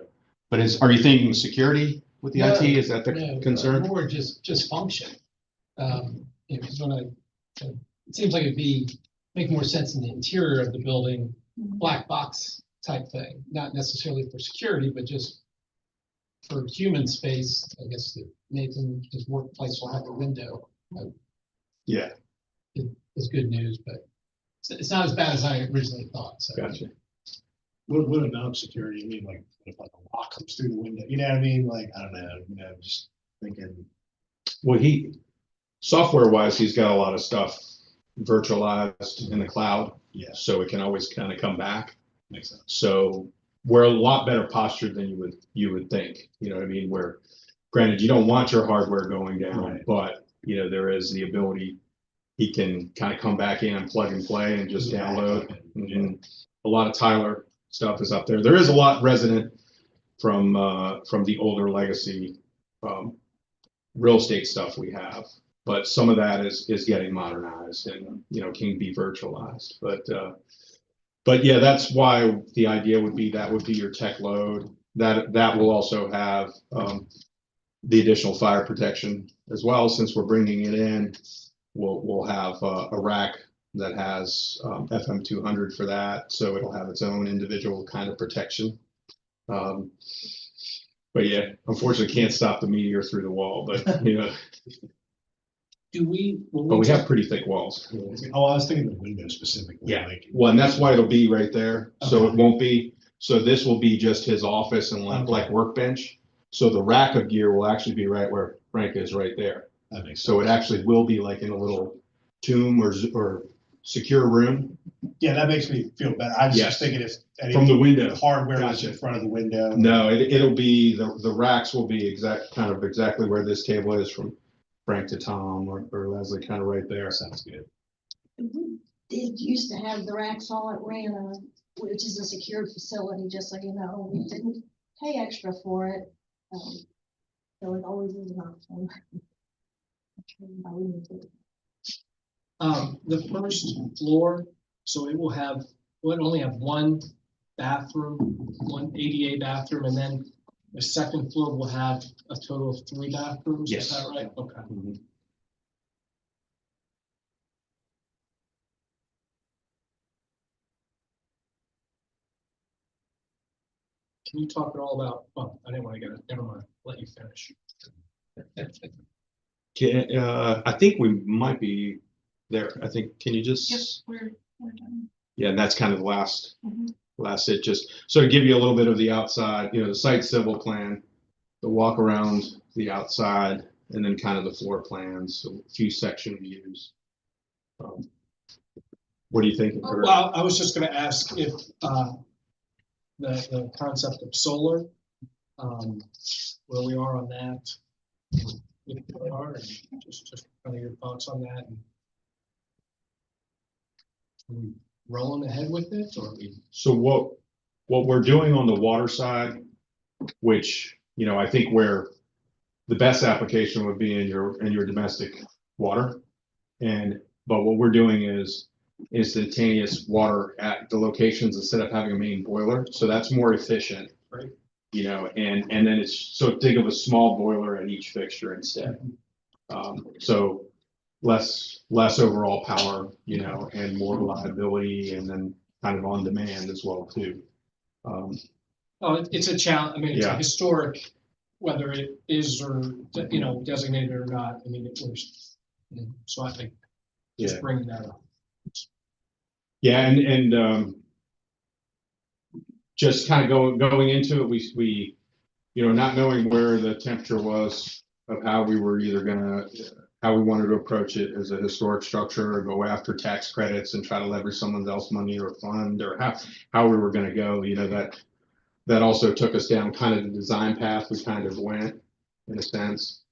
But are you thinking security? with the IT? Is that the No, concern? More just function. You know, 'cause when it seems like it'd make more sense in the interior of the building, black box type thing, not necessarily for security, but just for human space. I guess that Nathan, his workplace will have a window. Yeah, Is good news, but it's not as bad as I originally thought, so. gotcha. What about security? You mean like, if like a rock comes through the window, you know what I mean? Like, I don't know, just thinking. Well, software wise, he's got a lot of stuff virtualized in the cloud, Yeah, so it can always kind of come back. makes sense. So we're a lot better postured than you would think. You know what I mean? Where granted, you don't want your hardware going down, Right. but you know, there is the ability, he can kind of come back in and plug and play and just download. And a lot of Tyler stuff is up there. There is a lot resident from the older legacy real estate stuff we have, but some of that is getting modernized and, you know, can be virtualized. But yeah, that's why the idea would be that would be your tech load. That will also have the additional fire protection as well. Since we're bringing it in, we'll have a rack that has FM 200 for that, so it'll have its own individual kind of protection. But yeah, unfortunately, can't stop the meteor through the wall. But you know, but we have pretty thick walls. Oh, I was thinking the window specifically. Yeah, like- well, and that's why it'll be right there. So it Okay. won't be. So this will be just his office and like workbench. So the rack of gear will actually be right where Frank is, right there. That makes sense. So it actually will be like in a little tomb or secure room Yeah, that makes me feel better. I was Yes. just thinking if from the any window. hardware was Gotcha. in front of the window. No, it'll be the racks will be exactly where this table is from Frank to Tom or Leslie, kind of right there. Sounds good. We did used to have the racks all at Rana, which is a secured facility, just so you know. We didn't pay extra for it. So it always is an option. The first floor, so it will only have one bathroom, one ADA bathroom, and then the second floor will have a total of 3 bathrooms. Yes. Is that right? Okay. Mhm. Can you talk at all about, well, I didn't want to get it, never mind, let you finish. I think we might be there. I think, can you just? Yes, we're done. Yeah, and that's kind of the last Mhm. it, just so to give you a little bit of the outside, you know, the site civil plan, the walk around the outside, and then kind of the floor plans, a few section views. What do you think? Well, I was just gonna ask if, the concept of solar, where we are on that. If we are, and just kind of your thoughts on that. And are we rolling ahead with it, or are we? So what we're doing on the water side, which, you know, I think where the best application would be in your domestic water. But what we're doing is instantaneous water at the locations instead of having a main boiler. So that's more efficient. Right. You know, and then it's, so think of a small boiler at each fixture instead. So less overall power, you know, and more reliability, and then kind of on demand as well too. It's a challenge. I mean, it's a Yeah. historic, whether it is or, you know, designated or not. I mean, it was, so I think just Yeah. bringing that up. Yeah, and just kind of going into it, we, you know, not knowing where the temperature was of how we were how we wanted to approach it as a historic structure, or go after tax credits and try to leverage someone else's money or fund, or how we were gonna go, you know, that also took us down kind of the design path we kind of went, in a sense.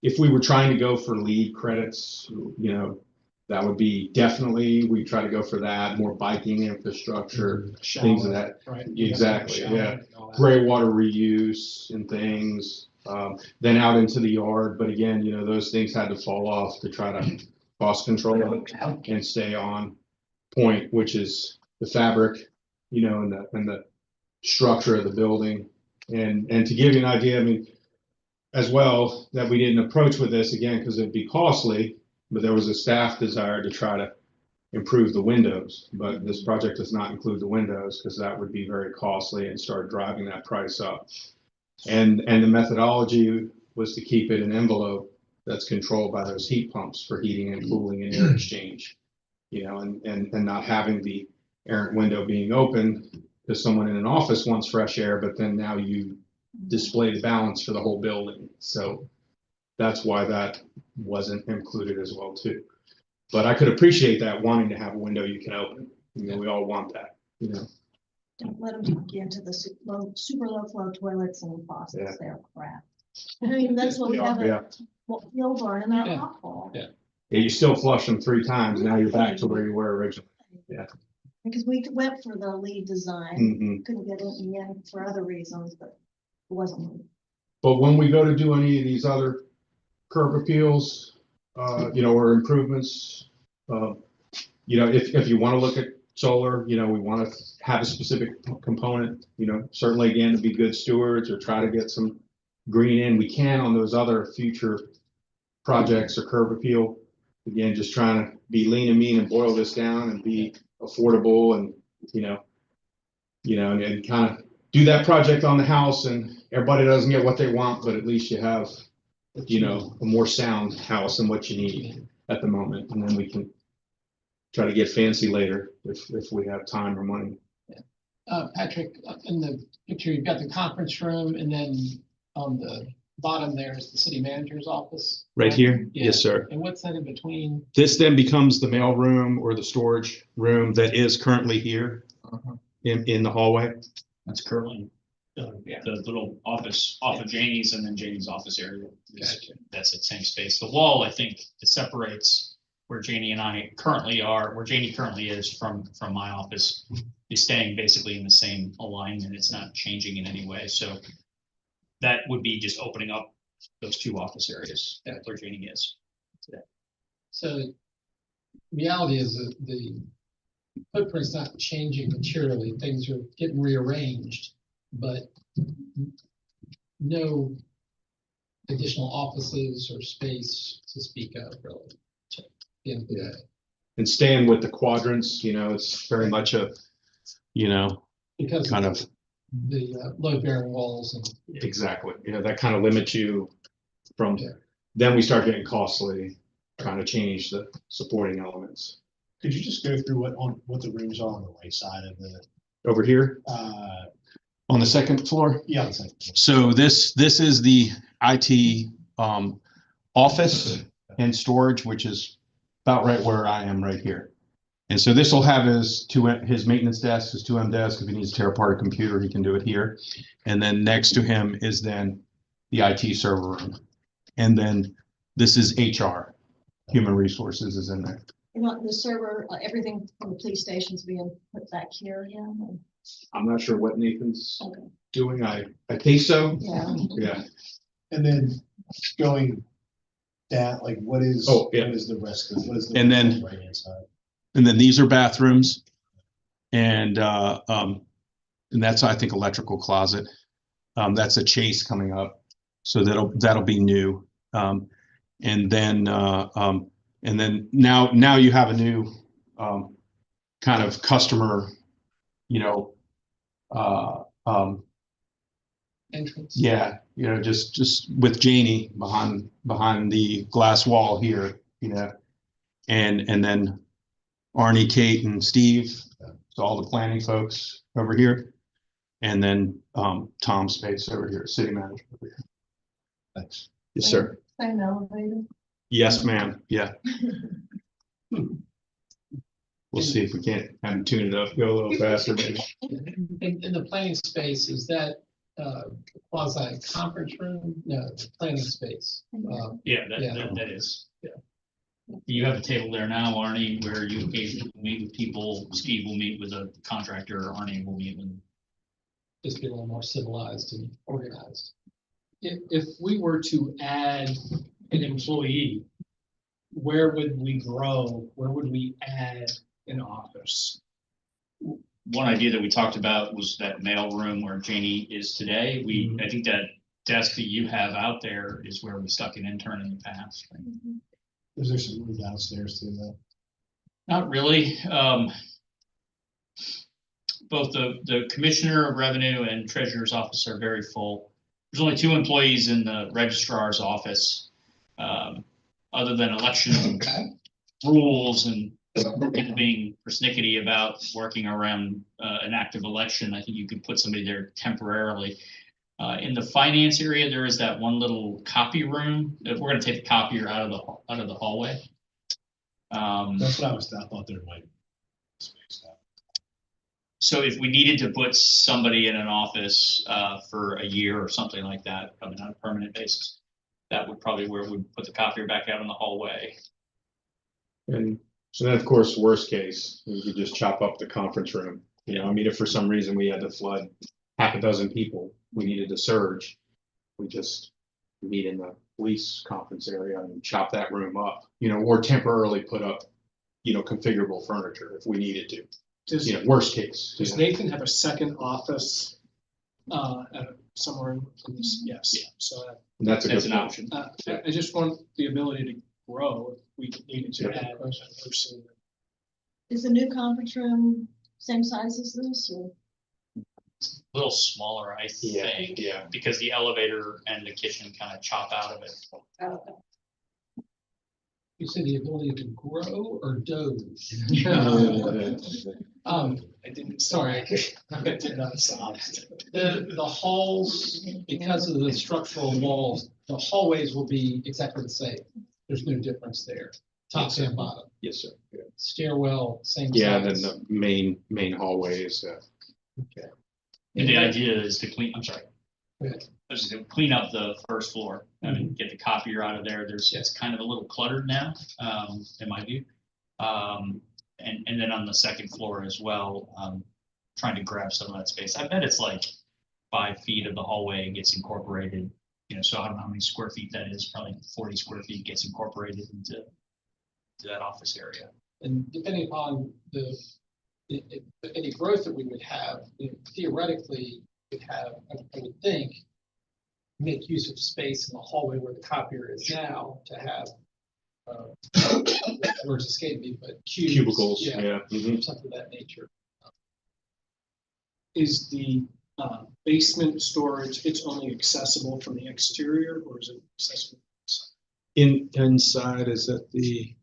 If we were trying to go for lead credits, you know, that would be definitely, we try to go for that, more biking infrastructure, things of that. Right. Exactly, Shower yeah. and all that. Gray water reuse and things, then out into the yard. But again, you know, those things had to fall off to try to cost control and stay on point, which is the fabric and the structure of the building. And to give you an idea, I mean, as well, that we didn't approach with this again, because it'd be costly, but there was a staff desire to try to improve the windows. But this project does not include the windows because that would be very costly and start driving that price up. And the methodology was to keep it an envelope that's controlled by those heat pumps for heating and cooling and air exchange, and not having the errant window being open because someone in an office wants fresh air, but then now you display the balance for the whole building. So that's why that wasn't included as well too. But I could appreciate that, wanting to have a window you can open. We all want that, Don't let them get into the super low flow toilets and faucets. Yeah. They're crap. I mean, that's what we have Yeah. at Milburn in our Yeah. hot hall. Yeah. Yeah, you still flush them 3 times. Now you're back to where you were originally. Because we went for the lead design, Mhm. couldn't get it in the end for other reasons, but it wasn't. But when we go to do any of these other curb appeals, or improvements, if you want to look at solar, we want to have a specific component, certainly again, to be good stewards or try to get some green in, we can on those other future projects or curb appeal. Again, just trying to be lean and mean and boil this down and be affordable and, and kind of do that project on the house, and everybody doesn't get what they want, but at least you have, a more sound house than what you need at the moment. And then we can try to get fancy later if we have time or money. Patrick, in the picture, you've got the conference room, and then on the bottom there is the city manager's office. Right here? Yeah. Yes, sir. And what's that in between? This then becomes the mail room or the storage room that is currently here in the hallway. That's currently the little office off of Janie's, and then Janie's office area. That's the same space. The wall, I think, it separates where Janie and I currently are, where Janie currently is from my office, is staying basically in the same alignment. It's not changing in any way. So that would be just opening up those 2 office areas where Janie is today. So reality is that the footprint's not changing materially. Things are getting rearranged, but no additional offices or space to speak of, really. at the end of the day. And staying with the quadrants, it's very much a, Because kind of the load bearing walls and. exactly, that kind of limits you from, Yeah. then we start getting costly, trying to change the supporting elements. Could you just go through what the rooms are on the right side of the, Over here on the second floor. yeah, it's like, So this is the IT office and storage, which is about right where I am right here. And so this will have his maintenance desk, his 2M desk. If he needs to tear apart a computer, he can do it here. And then next to him is then the IT server room. And then this is HR, human resources is in there. The server, everything from the police station's being put back here again. I'm not sure what Nathan's Okay. doing. I think so. Yeah. Yeah. and then going down, like what is, Oh, yeah. what is the rest of, what is the And then- right hand side? And then these are bathrooms. And that's, I think, electrical closet. That's a chase coming up. So that'll be new. And then now you have a new kind of customer, Entrance. yeah, just with Janie behind the glass wall here, and then Arnie, Kate, and Steve, so all the planning folks over here, and then Tom's space over here, city manager over here. Thanks. Yes, sir. Same elevator. Yes, ma'am. Yeah. We'll see if we can't have him tune it up, go a little faster, maybe. In the planning space, is that quasi conference room? No, planning space. Yeah, Yeah. that is, yeah. You have a table there now, Arnie, where you occasionally meet with people. Steve will meet with a contractor, Arnie will meet with. Just be a little more civilized and organized. If we were to add an employee, where would we grow? Where would we add an office? one idea that we talked about was that mail room where Janie is today. I think that desk that you have out there is where we stuck an intern in the past. Is there some room downstairs too, though? Not really. Both the Commissioner of Revenue and Treasurer's Office are very full. There's only 2 employees in the Registrar's office. Other than election rules and people being persnickety about working around an active election, I think you could put somebody there temporarily. In the finance area, there is that one little copy room. We're going to take the copier out of the hallway. That's what I thought there might be space now. So if we needed to put somebody in an office for a year or something like that, probably not a permanent basis, that would probably where we'd put the copier back out in the hallway. And so then, of course, worst case, we could just chop up the conference room. You know, I mean, if for some reason we had to flood half a dozen people, we needed a surge, we just meet in the police conference area and chop that room up, you know, or temporarily put up, you know, configurable furniture if we needed to. Does, You know, worst case. does Nathan have a second office somewhere in this? Yes. Yeah. So That's a That's good an option. I just want the ability to grow if we needed to Yeah. add a person. Is the new conference room same size as this or? A little smaller, I think, Yeah. because the elevator and the kitchen kind of chop out of it. You said the ability to grow or doze? I didn't, sorry, I did not stop. The halls, because of the structural walls, the hallways will be exactly the same. There's no difference there, top and bottom. Yes, sir. Yeah. Stairwell, same Yeah, then size. the main hallway is, Okay. And the idea is to clean, I'm sorry. Go ahead. Just to clean up the first floor, I mean, get the copier out of there. It's kind of a little cluttered now, in my view. And then on the second floor as well, trying to grab some of that space. I bet it's like 5 feet of the hallway gets incorporated, you know, so I don't know how many square feet that is, probably 40 square feet gets incorporated into that office area. And depending upon any growth that we would have, theoretically, we'd have, I would think, make use of space in the hallway where the copier is now to have, words escape me, but cubicles, yeah. Mhm. Something of that nature. Is the basement storage, it's only accessible from the exterior or is it accessible? Inside, is that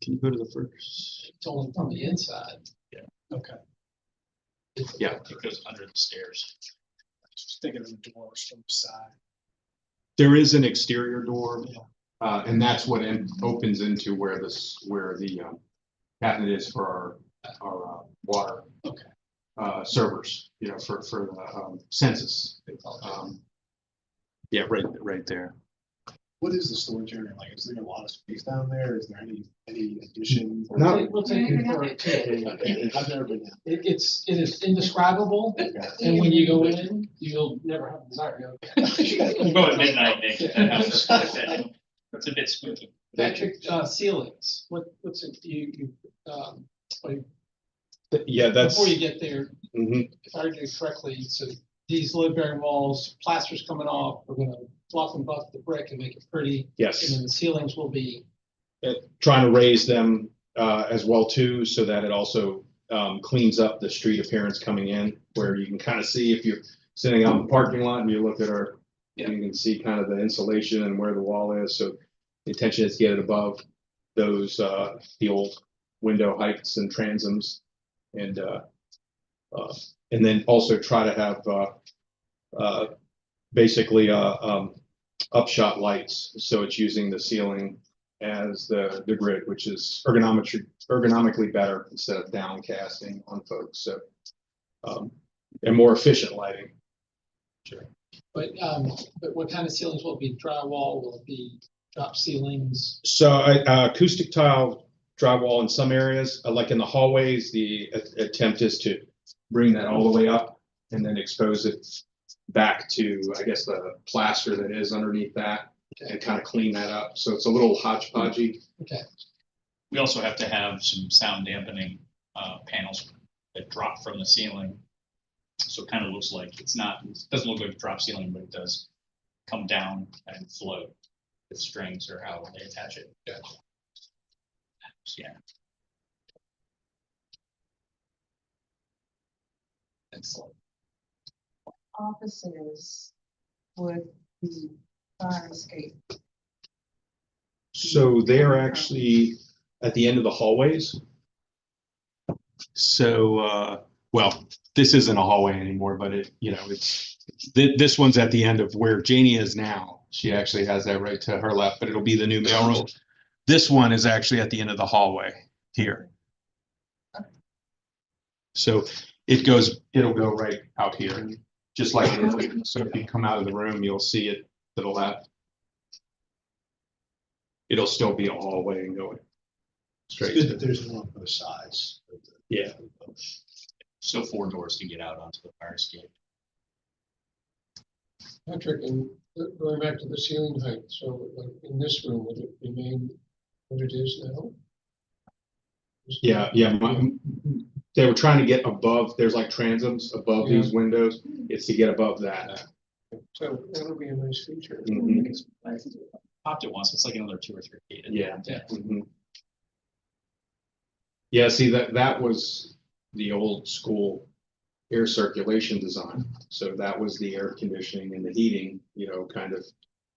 can you go to the first? It's only from the inside. Okay. Yeah. It goes under the stairs. Just thinking of the doors from the side. There is an exterior door, and that's what opens into where the cabinet is for our water servers, you know, for the census. Yeah, right there. What is the storage area like? Is there a lot of space down there? Is there any addition? No. We'll take you for it too. I've never been down. It is indescribable, and when you go in, you'll never have a desire to go. Go at midnight, Nick. That house is like that. It's a bit spooky. Patrick, ceilings, what's it, Yeah, that's. before you get there, Mhm. if I heard you correctly, so these load-bearing walls, plaster's coming off, we're gonna fluff and buff the brick and make it pretty. And Yes, then the ceilings will be, trying to raise them as well too, so that it also cleans up the street appearance coming in, where you can kind of see if you're sitting out in the parking lot and you look at you can see kind of the insulation and where the wall is. So the intention is to get it above those the old window heights and transoms, and then also try to have basically upshot lights, so it's using the ceiling as the grid, which is ergonomically better instead of downcasting on folks. So and more efficient lighting. Sure. but what kind of ceilings will it be? Drywall, will it be drop ceilings? So acoustic tile drywall in some areas, like in the hallways, the attempt is to bring that all the way up and then expose it back to, I guess, the plaster that is underneath that, and kind of clean that up. So it's a little hodgepodgey. Okay, We also have to have some sound dampening panels that drop from the ceiling So it kind of looks like it doesn't look like a drop ceiling, but it does come down and float with strings or how they attach it. Yeah. Excellent. Offices with the fire escape. So they're actually at the end of the hallways. So, well, this isn't a hallway anymore, but this one's at the end of where Janie is now. She actually has that right to her left, but it'll be the new mailroom. This one is actually at the end of the hallway here. So it'll go right out here, just like it is. So if you come out of the room, you'll see it to the left. It'll still be a hallway and going straight. It's good that there's one on both sides. Yeah. So 4 doors to get out onto the fire escape. Patrick, and going back to the ceiling height, so like in this room, would it remain what it is now? Yeah. They were trying to get above, there's like transoms above these windows. It's to get above that. So that'll be a nice feature. Mhm. Popped it once, it's like another 2 or 3 feet. Yeah. Yeah. Mhm. Yeah, see, that was the old school air circulation design. So that was the air conditioning and the heating, kind of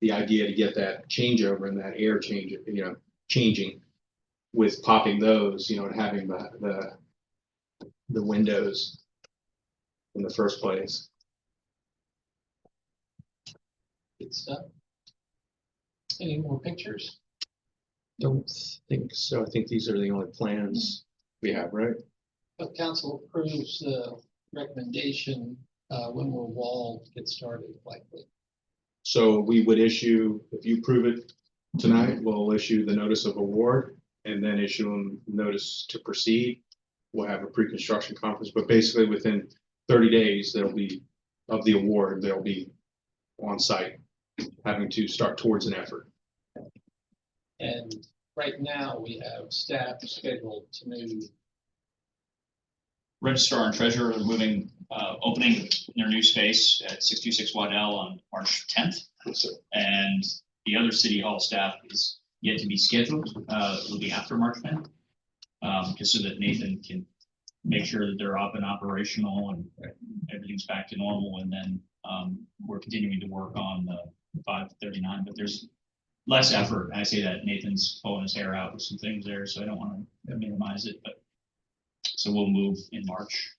the idea to get that changeover and that air change, changing with popping those, and having the windows in the first place. Good stuff. Any more pictures? Don't think so. I think these are the only plans we have, right? If council approves the recommendation, when will wall get started likely? So we would issue, if you approve it tonight, we'll issue the notice of award and then issue them notice to proceed. We'll have a pre-construction conference, but basically within 30 days, they'll be on site, having to start towards an effort. And right now, we have staff scheduled to move. Registrar and treasurer are opening their new space at 626 Waddell on March 10th. And the other city hall staff is yet to be scheduled. It'll be after March 10th. Just so that Nathan can make sure that they're up and operational and everything's back to normal. And then we're continuing to work on the 539, but there's less effort. I say that Nathan's pulling his hair out with some things there, so I don't want to minimize it, but so we'll move in March.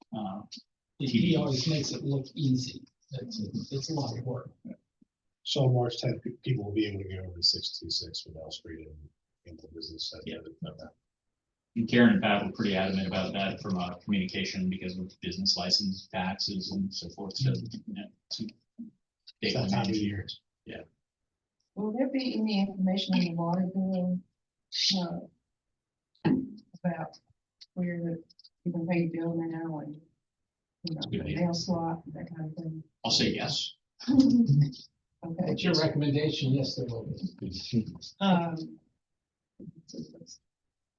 He always makes it look easy. It's a lot of work. So on March 10th, people will be able to go over to 626 Waddell Street and the business center. Yeah. And Karen and Pat were pretty adamant about that from a communication because of business license taxes and so forth. So, It's that time of year. Yeah. Will there be any information on the water bill? About where you can pay your bill now and, mail slot, that kind of thing? I'll say yes. Okay. What's your recommendation? Yes, there will be. It's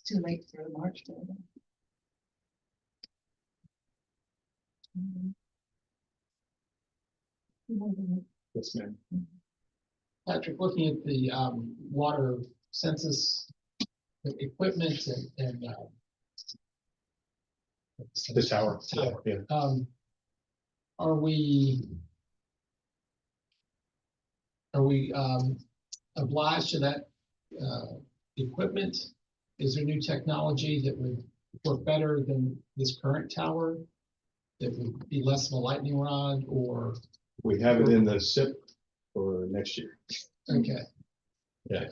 too late for the March bill. Yes, ma'am. Patrick, looking at the water census equipment and The tower. Tower. Yeah. Are we obliged to that equipment? Is there new technology that would work better than this current tower? That would be less of a lightning rod or? We have it in the SIP for next year. Okay. Yeah.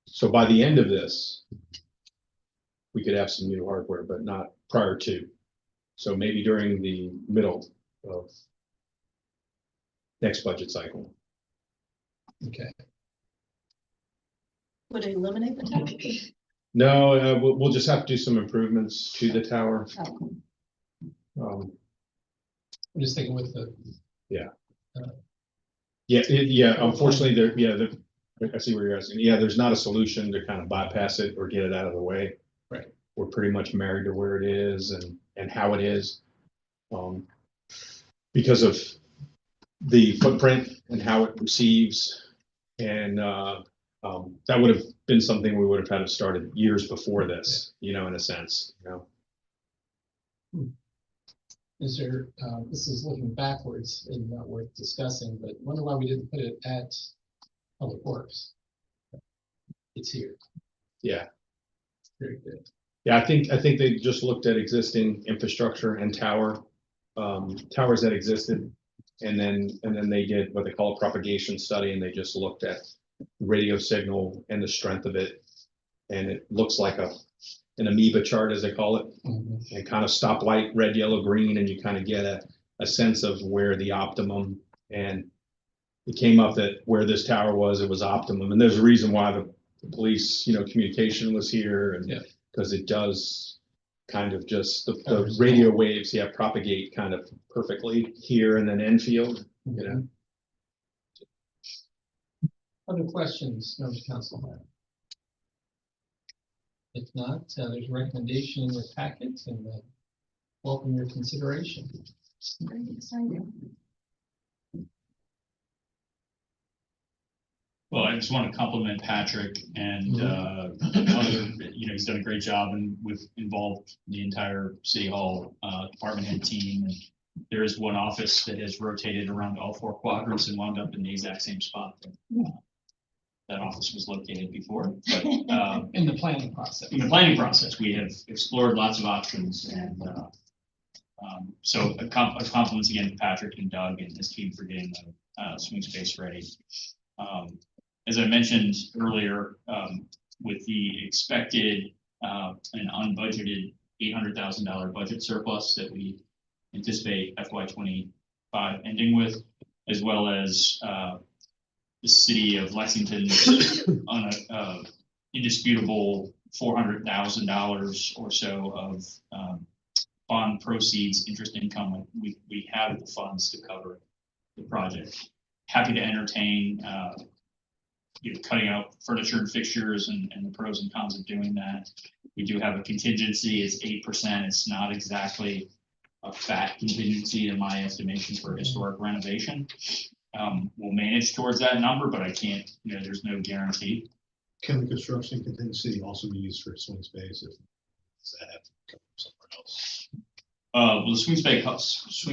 So by the end of this, we could have some new hardware, but not prior to. So maybe during the middle of next budget cycle. Okay. Would it eliminate the tower? No, we'll just have to do some improvements to the tower. Oh. I'm just thinking with the. Unfortunately, I see where you're asking. Yeah, there's not a solution to kind of bypass it or get it out of the way. Right. We're pretty much married to where it is and how it is. because of the footprint and how it receives. And that would have been something we would have had to started years before this, in a sense, Is there, this is looking backwards and not worth discussing, but wonder why we didn't put it at Public Works. It's here. Yeah. Very good. Yeah, I think they just looked at existing infrastructure and towers that existed. And then they did what they call a propagation study, and they just looked at the radio signal and the strength of it. And it looks like an amoeba chart, as they call it, and kind of stoplight, red, yellow, green, and you kind of get a sense of where the optimum, and it came up that where this tower was, it was optimum. And there's a reason why the police, communication was here, and because it does kind of just the radio waves, propagate kind of perfectly here and then Enfield, Other questions, members of council have? If not, there's a recommendation in your packet, and welcome your consideration. Very exciting. Well, I just want to compliment Patrick and he's done a great job, and we've involved the entire City Hall department head team. And there is one office that has rotated around all 4 quadrants and wound up in the exact same spot that office was located before. But In the planning process. in the planning process, we have explored lots of options, and so compliments again to Patrick and Doug and his team for getting the swing space ready. As I mentioned earlier, with the expected and unbudgeted $800,000 budget surplus that we anticipate FY25 ending with, as well as the city of Lexington on a indisputable $400,000 or so of bond proceeds, interest income. We have the funds to cover the project. Happy to entertain cutting out furniture and fixtures and the pros and cons of doing that. We do have a contingency. It's 8%. It's not exactly a fat contingency in my estimation for historic renovation. We'll manage towards that number, but I can't, there's no guarantee. Can the construction contingency also be used for swing space if that have to come from somewhere else? Well, the swing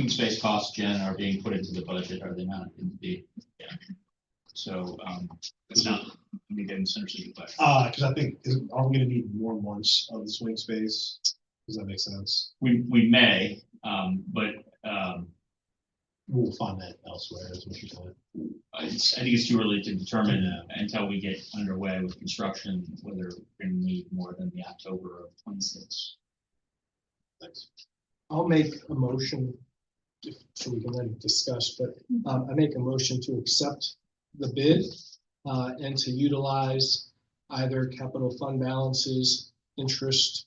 space costs, Jen, are being put into the budget, are they not? Yeah. So it's not, let me get in center city question. Because I think, are we gonna need more months of the swing space? Does that make sense? We may, but We'll find that elsewhere, is what you're saying. I think it's too early to determine until we get underway with construction, whether we're going to need more than the October of 26. Thanks. I'll make a motion so we can then discuss, but I make a motion to accept the bid and to utilize either capital fund balances, interest,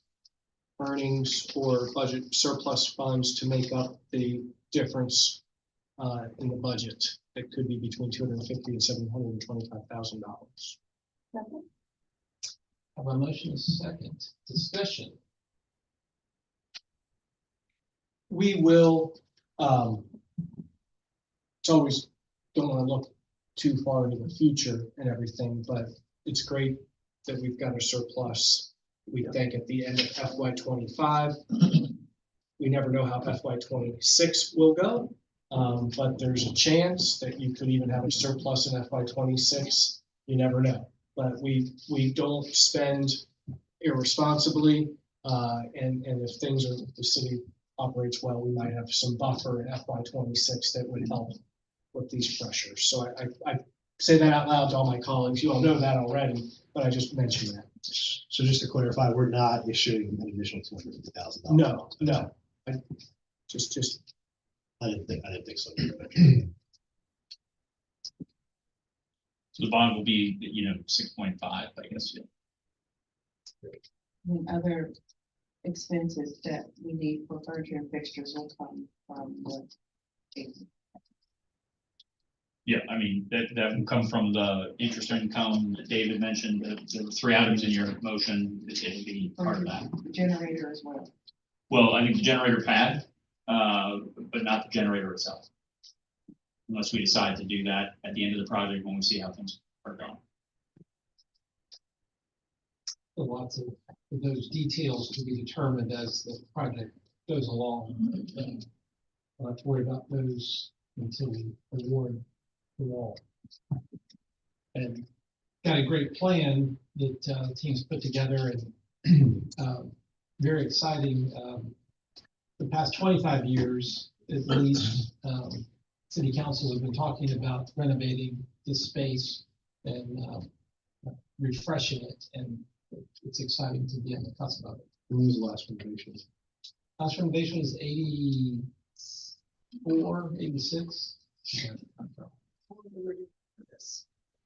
earnings, or budget surplus funds to make up the difference in the budget. That could be between $250,000 and $725,000. Have a motion, a second. Discussion. We will, it's always, don't want to look too far into the future and everything, but it's great that we've got a surplus. We think at the end of FY25, we never know how FY26 will go. But there's a chance that you could even have a surplus in FY26. You never know. But we don't spend irresponsibly. And if the city operates well, we might have some buffer in FY26 that would help with these pressures. So I say that out loud to all my colleagues. You all know that already, but I just mentioned that. So just to clarify, we're not issuing an additional $250,000. No. Just. I didn't think so. So the bond will be, 6.5, I guess. And other expenses that we need for furniture and fixtures will come from the. Yeah, I mean, that will come from the interest income that David mentioned. There were 3 items in your motion. It will be part of that. Generator as well. Well, I think the generator pad but not the generator itself. Unless we decide to do that at the end of the project when we see how things are going. Lots of those details to be determined as the project goes along. We'll have to worry about those until we award the wall. And got a great plan that the team's put together, and very exciting. The past 25 years, at least, City Council has been talking about renovating this space and refreshing it, and it's exciting to be on the cusp of it. When was the last renovation? Last renovation was 84, 86.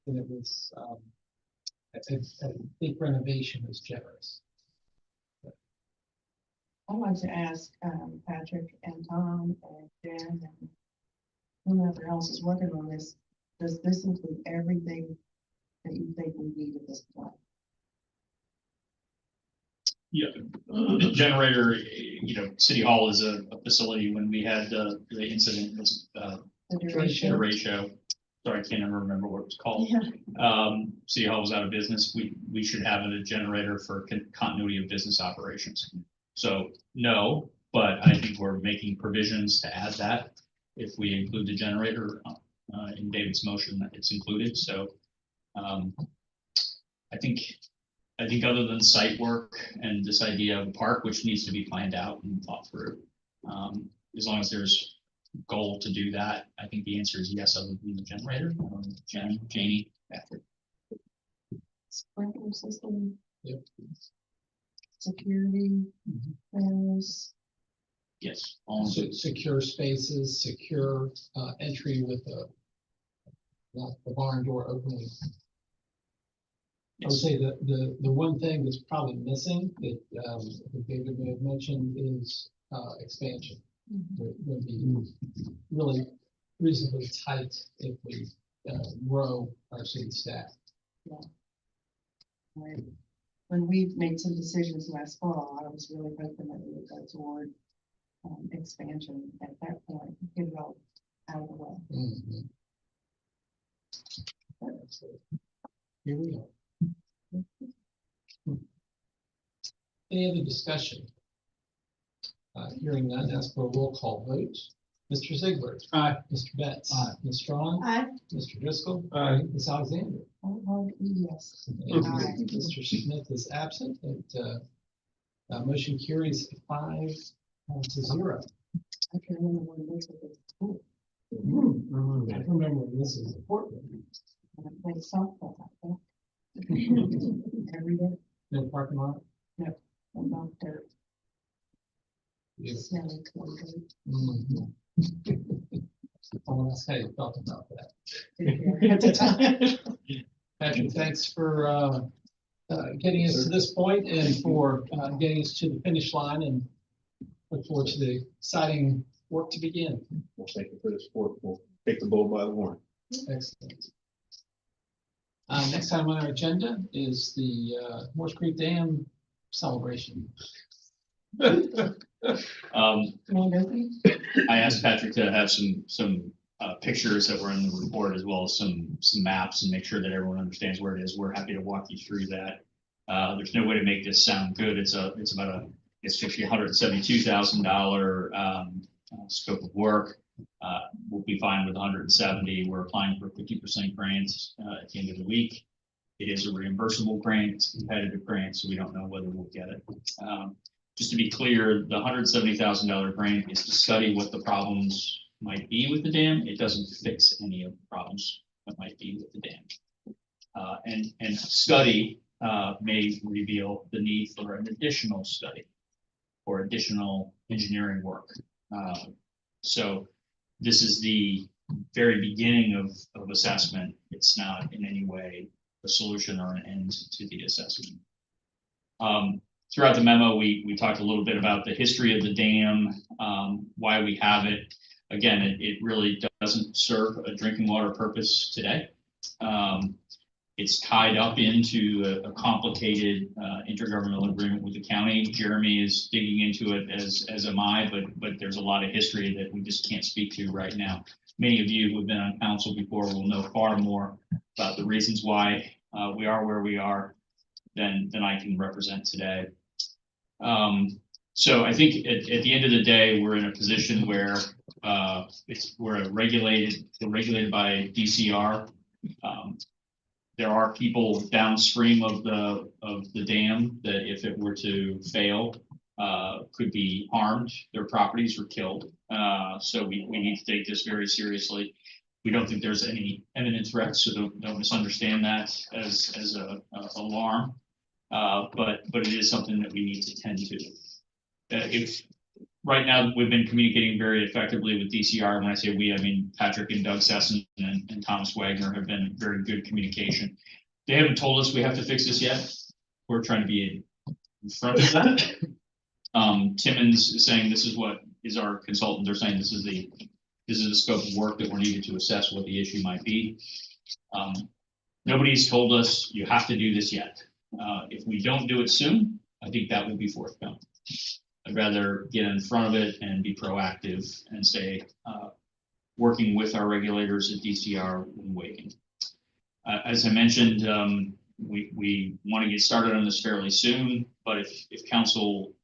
And it was, I think renovation was generous. I'd like to ask Patrick and Tom and Jen and whoever else is working on this, does this include everything that you think we need at this point? Yeah, the generator, City Hall is a facility. When we had the incident, was The the duration? ratio. Sorry, I can't ever remember what it was called. Yeah. City Hall was out of business. We should have a generator for continuity of business operations. So no, but I think we're making provisions to add that. If we include the generator in David's motion, that it's included. So I think other than site work and this idea of a park, which needs to be planned out and thought through, as long as there's a goal to do that, I think the answer is yes, other than the generator. Jen, Janie, Patrick. Sprinkler system? Yep. Security, cameras, Yes. Secure spaces, secure entry with the barn door opening. I would say that the one thing that's probably missing that David may have mentioned is expansion. It would be really reasonably tight if we grow our city staff. right? When we made some decisions last fall, I was really hoping that we would go toward expansion at that point, get it all out of the way. Here we are. Any other discussion? Hearing none, ask for a roll call vote. Mr. Ziegler. Aye. Mr. Betts. Aye. Ms. Strong. Aye. Mr. Driscoll. Aye. Ms. Alexander. Yes. And Aye. Mr. Smith is absent, and motion carries 5-0. I can remember when this was at school. I remember when this is important. And I played softball like that. Every day, No parking lot. about dirt, Beautiful. smelling concrete. Someone else had thought about that. At the time. Patrick, thanks for getting us to this point and for getting us to the finish line, and look forward to the exciting work to begin. Well, thank you for the support. We'll take the bull by the horn. Excellent. Next item on our agenda is the Morse Creek Dam celebration. I asked Patrick to have some pictures that were in the report, as well as some maps, and make sure that everyone understands where it is. We're happy to walk you through that. There's no way to make this sound good. It's about $172,000 scope of work. We'll be fine with 170. We're applying for 50% grants at the end of the week. It is a reimbursable grant, it's a competitive grant, so we don't know whether we'll get it. Just to be clear, the $170,000 grant is to study what the problems might be with the dam. It doesn't fix any of the problems that might be with the dam. And study may reveal the need for an additional study or additional engineering work. So this is the very beginning of assessment. It's not in any way a solution or an end to the assessment. Throughout the memo, we talked a little bit about the history of the dam, why we have it. Again, it really doesn't serve a drinking water purpose today. It's tied up into a complicated intergovernmental agreement with the county. Jeremy is digging into it, as am I, but there's a lot of history that we just can't speak to right now. Many of you who have been on council before will know far more about the reasons why we are where we are than I can represent today. So I think at the end of the day, we're in a position where we're regulated by DCR. There are people downstream of the dam that, if it were to fail, could be harmed. Their properties were killed. So we need to take this very seriously. We don't think there's any imminent threats, so don't misunderstand that as a alarm. But it is something that we need to tend to. If right now we've been communicating very effectively with DCR. When I say we, I mean Patrick and Doug Sesson and Thomas Wagner have been very good communication. They haven't told us we have to fix this yet. We're trying to be in front of that. Timmons is saying this is what is our consultant. They're saying this is the scope of work that we're needed to assess what the issue might be. Nobody's told us you have to do this yet. If we don't do it soon, I think that will be forthcoming. I'd rather get in front of it and be proactive and stay working with our regulators at DCR when waiting. As I mentioned, we want to get started on this fairly soon, but if council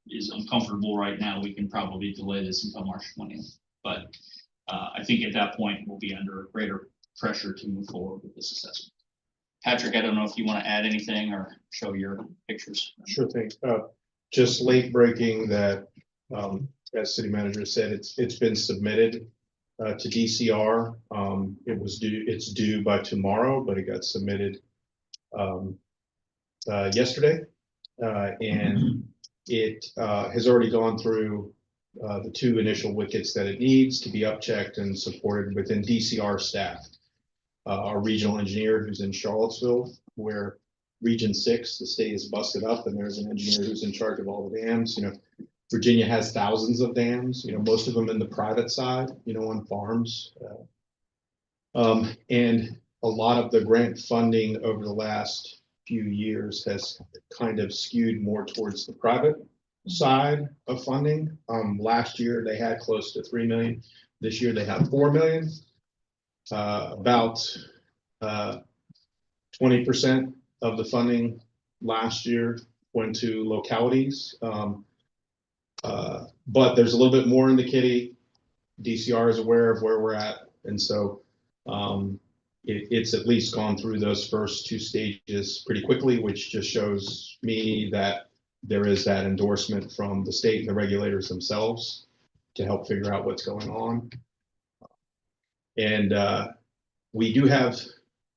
is uncomfortable right now, we can probably delay this until March 20th. But I think at that point, we'll be under greater pressure to move forward with this assessment. Patrick, I don't know if you want to add anything or show your pictures. Sure thing. Just late breaking that, as city manager said, it's been submitted to DCR. It's due by tomorrow, but it got submitted yesterday, and it has already gone through the 2 initial wickets that it needs to be upchecked and supported within DCR staff. Our regional engineer, who's in Charlottesville, where Region 6, the state is busted up, and there's an engineer who's in charge of all the dams. Virginia has thousands of dams, most of them in the private side, on farms. And a lot of the grant funding over the last few years has kind of skewed more towards the private side of funding. Last year, they had close to 3 million. This year, they have 4 million. About 20% of the funding last year went to localities. But there's a little bit more in the kitty. DCR is aware of where we're at. And so it's at least gone through those first 2 stages pretty quickly, which just shows me that there is that endorsement from the state and the regulators themselves to help figure out what's going on. And we do have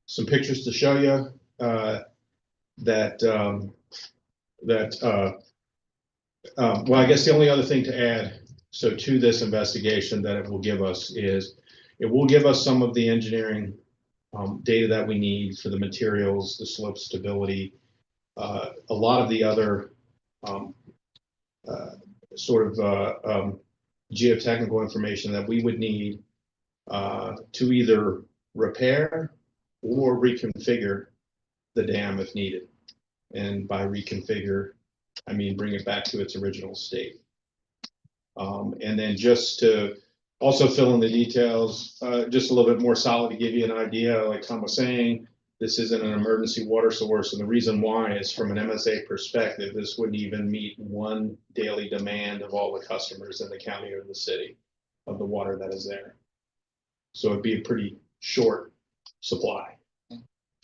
some pictures to show you well, I guess the only other thing to add, so to this investigation that it will give us is, it will give us some of the engineering data that we need for the materials, the slope stability, a lot of the other geotechnical information that we would need to either repair or reconfigure the dam if needed. And by reconfigure, I mean bring it back to its original state. And then just to also fill in the details, just a little bit more solid to give you an idea, like Tom was saying, this isn't an emergency water source. And the reason why is, from an MSA perspective, this wouldn't even meet 1 daily demand of all the customers in the county or the city of the water that is there. So it'd be a pretty short supply.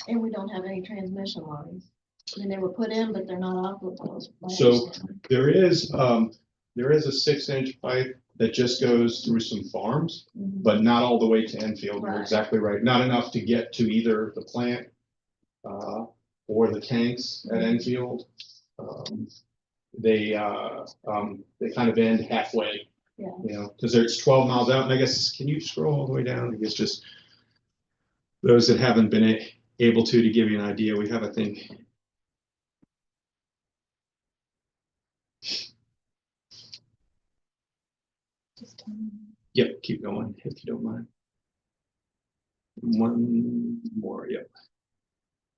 And we don't have any transmission lines. I mean, they were put in, but they're not operable. So there is a 6-inch pipe that just goes through some farms, but not all the way to Enfield. You're exactly right. Not enough to get to either the plant or the tanks at Enfield. They kind of end halfway, because it's 12 miles out. And I guess, can you scroll all the way down? I guess just those that haven't been able to give you an idea. We have, I think, yep, keep going if you don't mind. One more, yep.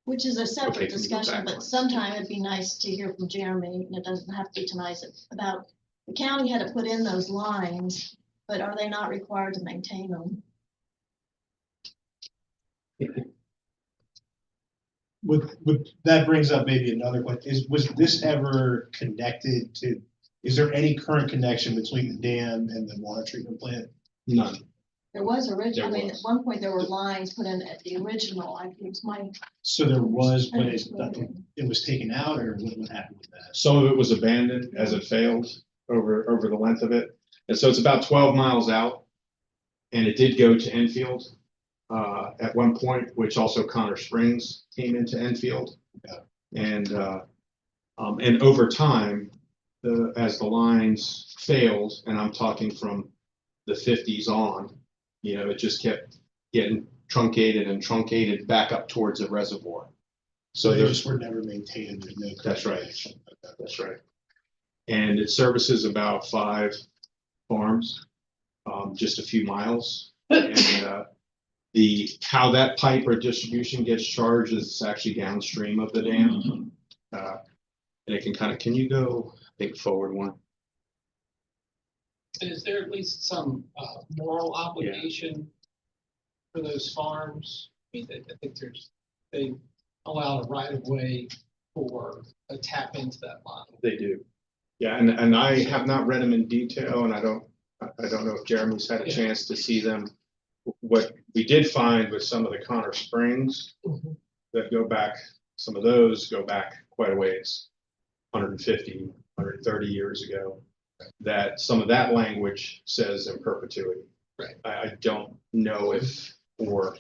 Which is a separate Okay, can you go discussion, back but sometime it'd be nice to hear from Jeremy, and it doesn't have to be tonight, about, the county had to put in those lines, but are they not required to maintain them? That brings up maybe another one, was this ever connected to, is there any current connection between the dam and the water treatment plant? None. There was original, I There mean, at was. one point there were lines put in at the original, I think it's my. So there was, but it was taken out, or what happened with that? Some of it was abandoned as it failed over the length of it. And so it's about 12 miles out. And it did go to Enfield at one point, which also Connor Springs came into Enfield. And over time, as the lines failed, and I'm talking from the 50s on, it just kept getting truncated and truncated back up towards the reservoir. So they there- just were never maintained. There's no That's right. connection. Okay. That's right. And it services about 5 farms, just a few miles. And how that pipe or distribution gets charged is actually downstream of the dam. And it can you go, I think, forward one? Is there at least some moral obligation for those farms? I mean, I think they allow a right of way for a tap into that line. They do. Yeah, and I have not read them in detail, and I don't know if Jeremy's had a chance to see them. What we did find with some of the Connor Springs that go back, some of those go back quite a ways, 150, 130 years ago, that some of that language says in perpetuity. Right. I don't know if for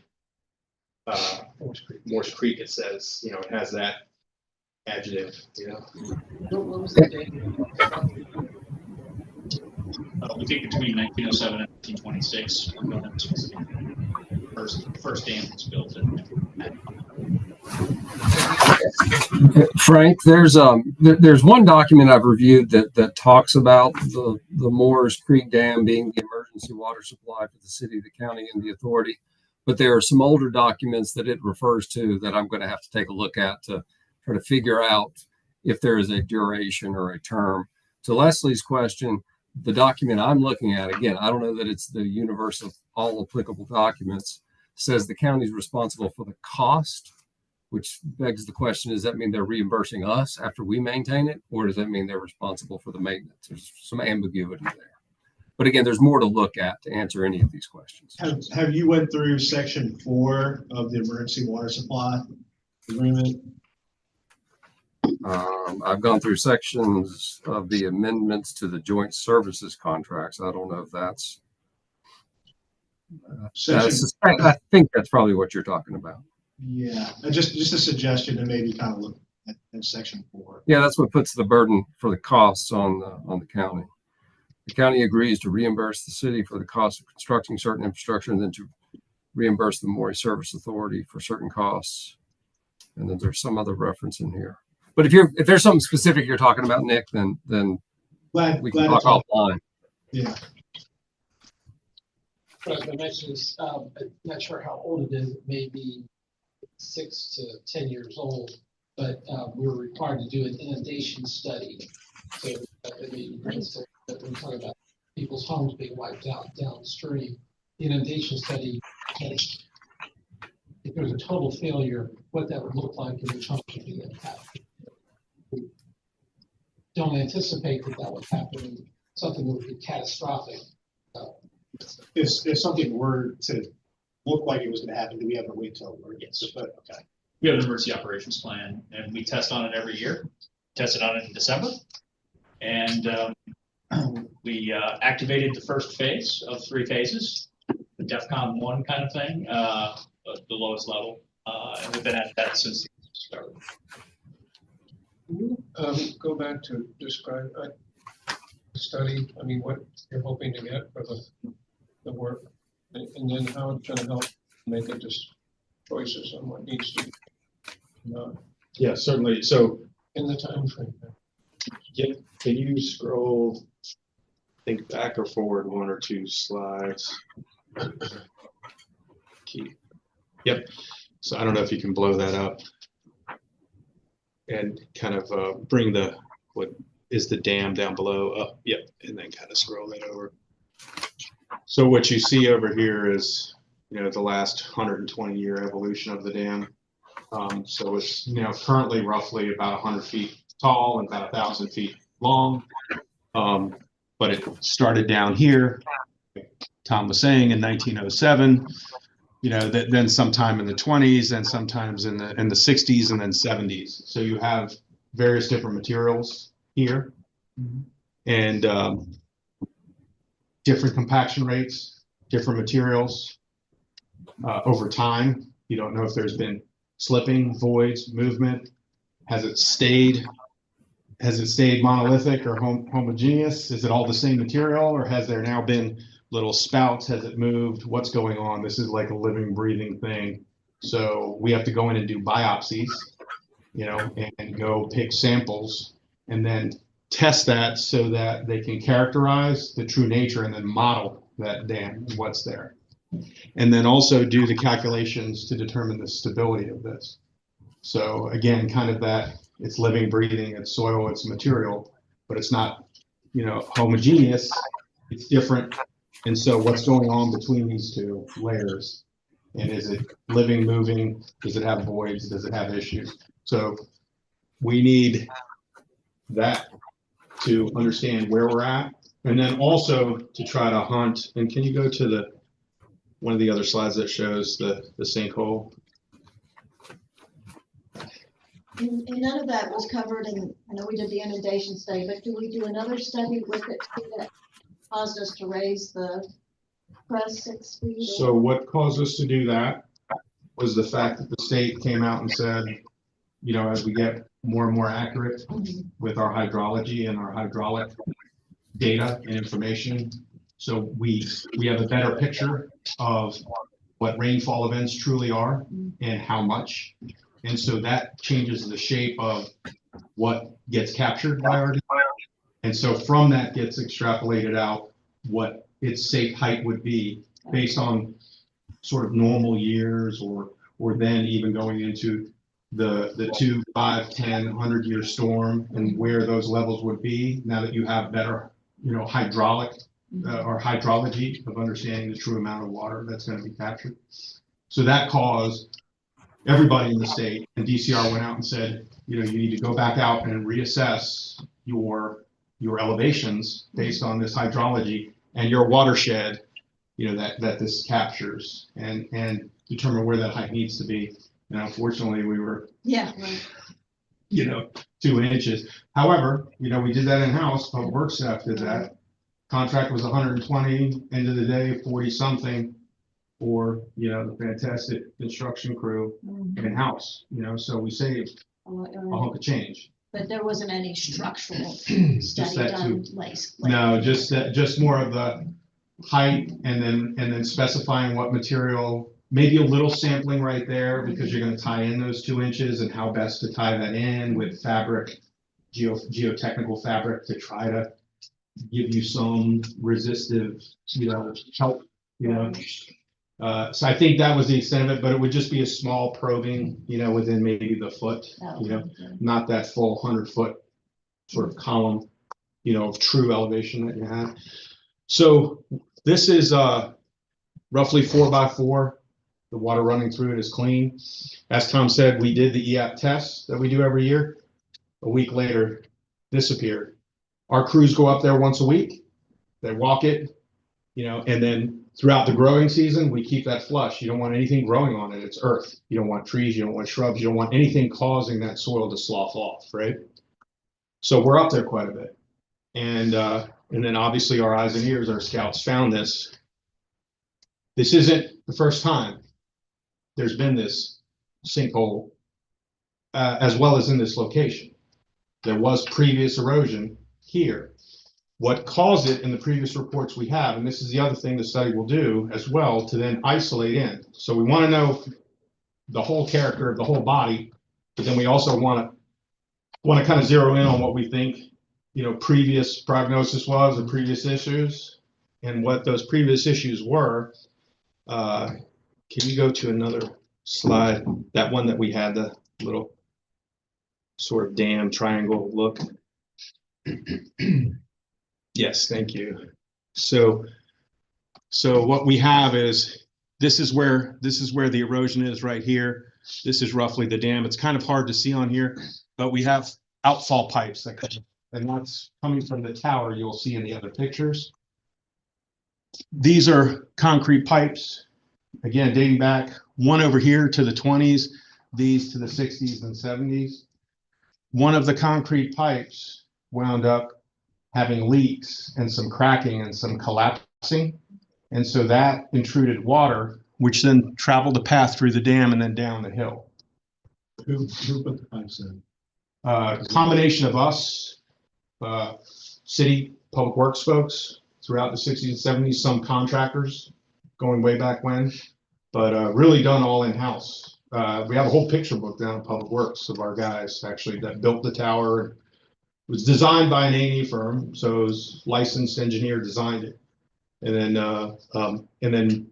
Morse Creek it says, it has that adjective, What was the date? We think between 1907 and 1926, we're going to specific. First dam was built in. Frank, there's one document I've reviewed that talks about the Moores Creek Dam being the emergency water supply for the city, the county, and the authority. But there are some older documents that it refers to that I'm going to have to take a look at to try to figure out if there is a duration or a term. To Leslie's question, the document I'm looking at, again, I don't know that it's the universe of all applicable documents, says the county is responsible for the cost, which begs the question, does that mean they're reimbursing us after we maintain it? Or does that mean they're responsible for the maintenance? There's some ambiguity there. But again, there's more to look at to answer any of these questions. Have you went through section 4 of the emergency water supply agreement? I've gone through sections of the amendments to the joint services contracts. I don't know if that's. I think that's probably what you're talking about. Yeah, just a suggestion to maybe kind of look at section 4. Yeah, that's what puts the burden for the costs on the county. The county agrees to reimburse the city for the cost of constructing certain infrastructure, and then to reimburse the Moore Service Authority for certain costs. And then there's some other reference in here. But if there's something specific you're talking about, Nick, then we can talk offline. Yeah. But I mentioned this, I'm not sure how old it is, it may be 6 to 10 years old, but we were required to do an inundation study. So that we're talking about people's homes being wiped out downstream. The inundation study, if there's a total failure, what that would look like in the home would be impacted. We don't anticipate that would happen, something that would be catastrophic. If something were to look like it was going to happen, do we have to wait till it gets? But okay. We have an emergency operations plan, and we test on it every year. Tested on it in December, and we activated the first phase of 3 phases, the DEFCON 1 kind of thing, the lowest level, and we've been at that since the start. Can you go back to describe a study? I mean, what you're hoping to get for the work, and then how it's going to help make it just choices on what needs to be done Yeah, certainly. So in the time frame. can you scroll, think back or forward 1 or 2 slides? Yep. So I don't know if you can blow that up. and kind of bring what is the dam down below up. Yep. And then kind of scroll it over. So what you see over here is, the last 120-year evolution of the dam. So it's, currently roughly about 100 feet tall and about 1,000 feet long. But it started down here, like Tom was saying, in 1907. Then sometime in the 20s, and sometimes in the 60s, and then 70s. So you have various different materials here, and different compaction rates, different materials over time. You don't know if there's been slipping, voids, movement. Has it stayed monolithic or homogeneous? Is it all the same material, or has there now been little spouts? Has it moved? What's going on? This is like a living, breathing thing. So we have to go in and do biopsies, and go pick samples and then test that so that they can characterize the true nature and then model that dam, what's there. And then also do the calculations to determine the stability of this. So again, kind of that it's living, breathing, it's soil, it's material, but it's not, homogeneous, it's different. And so what's going on between these two layers? And is it living, moving? Does it have voids? Does it have issues? So we need that to understand where we're at, and then also to try to hunt. And can you go to one of the other slides that shows the sinkhole? And none of that was covered in, I know we did the inundation study, but do we do another study with it that caused us to raise the crest 6 feet? So what caused us to do that was the fact that the state came out and said, as we get more and more accurate with our hydrology and our hydraulic data and information, so we have a better picture of what rainfall events truly are and how much. And so that changes the shape of what gets captured by our data. And so from that gets extrapolated out what its safe height would be based on sort of normal years, or then even going into the 2, 5, 10, 100-year storm, and where those levels would be now that you have better, hydraulic or hydrology of understanding the true amount of water that's going to be captured. So that caused everybody in the state, and DCR went out and said, you need to go back out and reassess your elevations based on this hydrology and your watershed, that this captures, and determine where that height needs to be. And unfortunately, we were, 2 inches. However, we did that in-house, but work staff did that. Contract was 120, end of the day, 40 something for, the fantastic construction crew in-house, so we saved a hunk of change. But there wasn't any structural study done. No, just more of the height, and then specifying what material, maybe a little sampling right there, because you're going to tie in those 2 inches, and how best to tie that in with fabric, geotechnical fabric, to try to give you some resistive, help, so I think that was the extent of it, but it would just be a small probing, within maybe the foot, not that full 100-foot sort of column, of true elevation that you have. So this is roughly 4 by 4. The water running through it is clean. As Tom said, we did the EAP test that we do every year. A week later, this appeared. Our crews go up there once a week. They walk it, and then throughout the growing season, we keep that flush. You don't want anything growing on it. It's earth. You don't want trees. You don't want shrubs. You don't want anything causing that soil to slough off, right? So we're up there quite a bit. And then obviously our eyes and ears, our scouts found this. This isn't the first time there's been this sinkhole, as well as in this location. There was previous erosion here. What caused it in the previous reports we have, and this is the other thing the study will do as well, to then isolate in. So we want to know the whole character of the whole body, but then we also want to kind of zero in on what we think, previous prognosis was, or previous issues, and what those previous issues were. Can you go to another slide? That one that we had, the little. sort of dam triangle look. Yes, thank you. So what we have is, this is where the erosion is right here. This is roughly the dam. It's kind of hard to see on here, but we have outfall pipes that come, and that's coming from the tower you'll see in the other pictures. These are concrete pipes, again, dating back, one over here to the 20s, these to the 60s and 70s. One of the concrete pipes wound up having leaks and some cracking and some collapsing. And so that intruded water, which then traveled the path through the dam and then down the hill. Who put the pipes in? Combination of us, city public works folks throughout the 60s and 70s, some contractors going way back when, but really done all in-house. We have a whole picture book down at Public Works of our guys actually that built the tower. It was designed by an A&E firm, so it was licensed engineer designed it. And then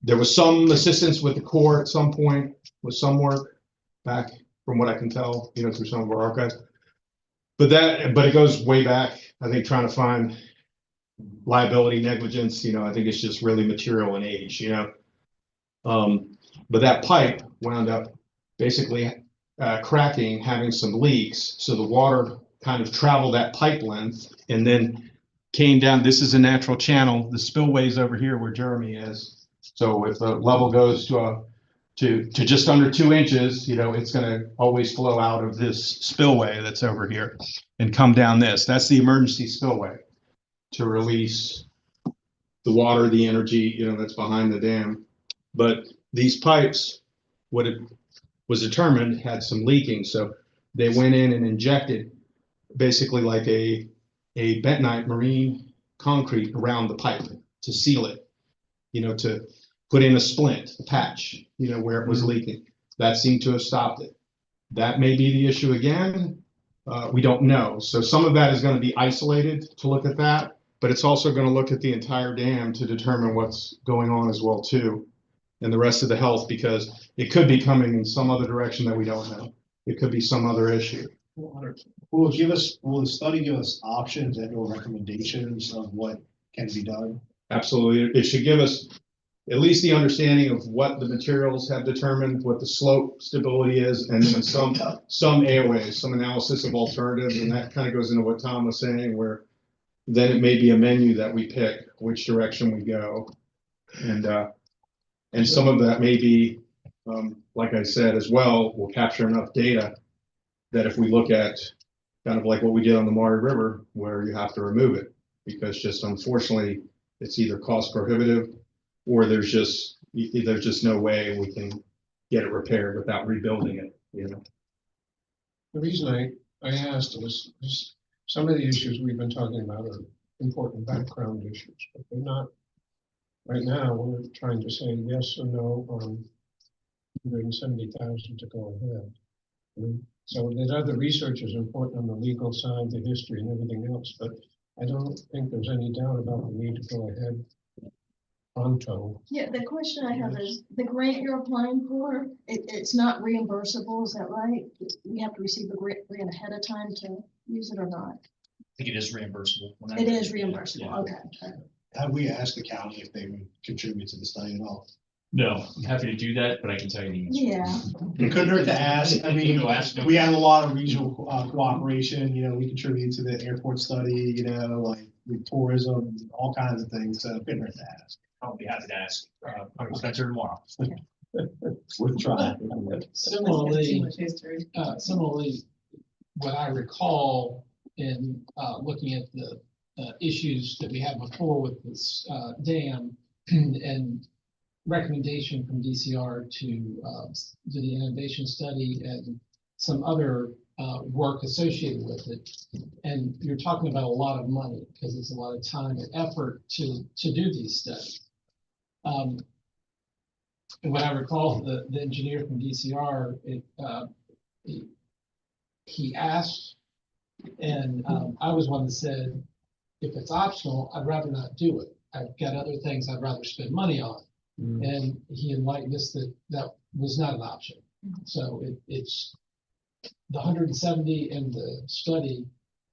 there was some assistance with the Corps at some point with some work back from what I can tell, through some of our archives. But it goes way back. I think trying to find liability, negligence, I think it's just really material and age, But that pipe wound up basically cracking, having some leaks. So the water kind of traveled that pipe length and then came down. This is a natural channel. The spillway's over here where Jeremy is. So if the level goes to just under 2 inches, it's going to always flow out of this spillway that's over here and come down this. That's the emergency spillway to release the water, the energy, that's behind the dam. But these pipes, what it was determined, had some leaking. So they went in and injected basically like a bentonite marine concrete around the pipe to seal it, to put in a splint, a patch, where it was leaking. That seemed to have stopped it. That may be the issue again. We don't know. So some of that is going to be isolated to look at that, but it's also going to look at the entire dam to determine what's going on as well too, and the rest of the health, because it could be coming in some other direction that we don't know. It could be some other issue. Will the study give us options and or recommendations of what can be done? Absolutely. It should give us at least the understanding of what the materials have determined, what the slope stability is, and then some AOAs, some analysis of alternatives, and that kind of goes into what Tom was saying, where then it may be a menu that we pick, which direction we go. And some of that may be, like I said as well, we'll capture enough data that if we look at kind of like what we did on the Maury River, where you have to remove it, because just unfortunately, it's either cost prohibitive or there's just no way we can get it repaired without rebuilding it, The reason I asked is some of the issues we've been talking about are important background issues, but they're not. Right now, we're trying to say yes or no on 170,000 to go ahead. So that other research is important on the legal side, the history and everything else, but I don't think there's any doubt about the need to go ahead pronto. Yeah, the question I have is, the grant you're applying for, it's not reimbursable, is that right? We have to receive the grant ahead of time to use it or not? I think it is reimbursable. It is reimbursable, Yeah. okay. Have we asked the county if they would contribute to the study at all? No, I'm happy to do that, but I can tell you the answer. Yeah. It couldn't hurt to ask. I mean, No, ask, no. we have a lot of regional cooperation, we contribute to the airport study, like with tourism, all kinds of things, so it couldn't hurt to ask. I'll be happy to ask, Spencer tomorrow. We're trying. Similarly, what I recall in looking at the issues that we had before with this dam and recommendation from DCR to do the innovation study and some other work associated with it. And you're talking about a lot of money because it's a lot of time and effort to do these studies. And what I recall, the engineer from DCR, he asked, and I was one that said, if it's optional, I'd rather not do it. I've got other things I'd rather spend money on. And he enlightened us that that was not an option. So it's the 170 and the study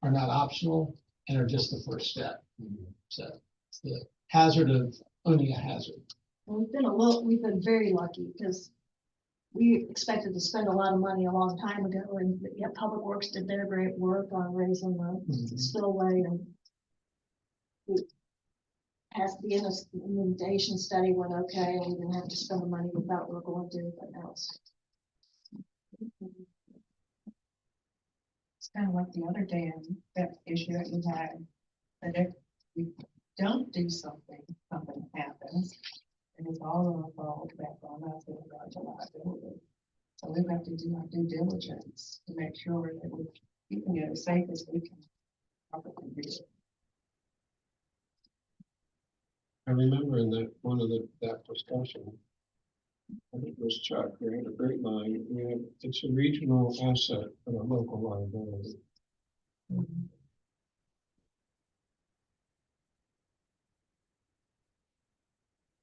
are not optional and are just the first step. So it's the hazard of owning a hazard. We've been very lucky because we expected to spend a lot of money a long time ago, and yet Public Works did their great work on raising the spillway, and as the inundation study went okay, and we didn't have to spend the money we thought we were going to, but now it's. It's kind of like the other dam, that issue that we had, that if we don't do something, something happens. And it's all of our fault back on us with regard to liability. So we have to do our due diligence to make sure that we keeping it as safe as we can properly do it. I remember in that discussion, I think it was Chuck, we had a great line, it's a regional asset and a local liability.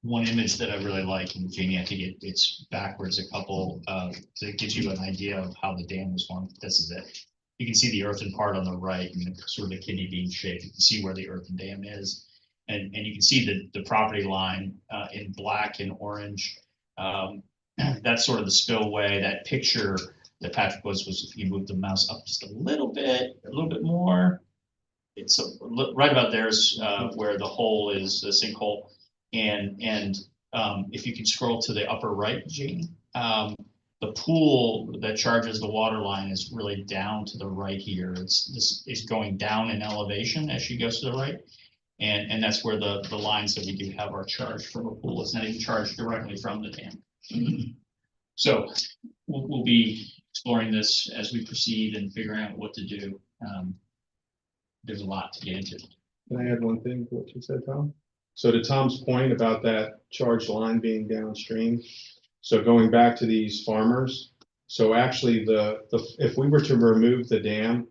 One image that I really like, and Jamie, I think it's backwards a couple, that gives you an idea of how the dam was formed. This is it. You can see the earthen part on the right and sort of the kidney bean shape. You can see where the earthen dam is. And you can see the property line in black and orange. That's sort of the spillway. That picture that Patrick was if you move the mouse up just a little bit more. It's right about there's where the hole is, the sinkhole. And if you can scroll to the upper right, Gene, the pool that charges the water line is really down to the right here. This is going down in elevation as she goes to the right. And that's where the lines that we do have are charged from a pool. It's not even charged directly from the dam. So we'll be exploring this as we proceed and figuring out what to do. There's a lot to get into. Can I add one thing to what you said, Tom? So to Tom's point about that charged line being downstream, so going back to these farmers, so actually if we were to remove the dam,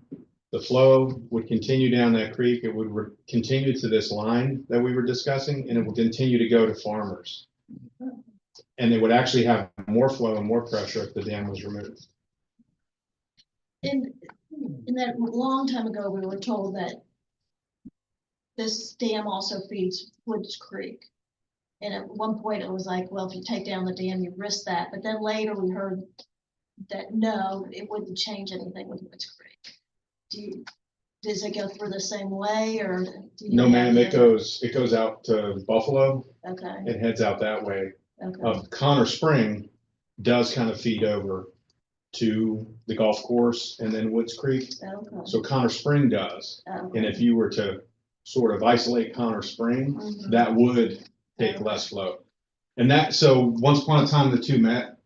the flow would continue down that creek. It would continue to this line that we were discussing, and it would continue to go to farmers. And they would actually have more flow and more pressure if the dam was removed. And in that long time ago, we were told that this dam also feeds Woods Creek. And at one point it was like, well, if you take down the dam, you risk that. But then later we heard that no, it wouldn't change anything with Woods Creek. Does it go through the same way, or? No, ma'am, it goes out to Buffalo. Okay. It heads out that way. Okay. Connor Spring does kind of feed over to the golf course and then Woods Creek. Okay. So Connor Spring does. Okay. And if you were to sort of isolate Connor Spring, that would take less flow. And so once upon a time, the two met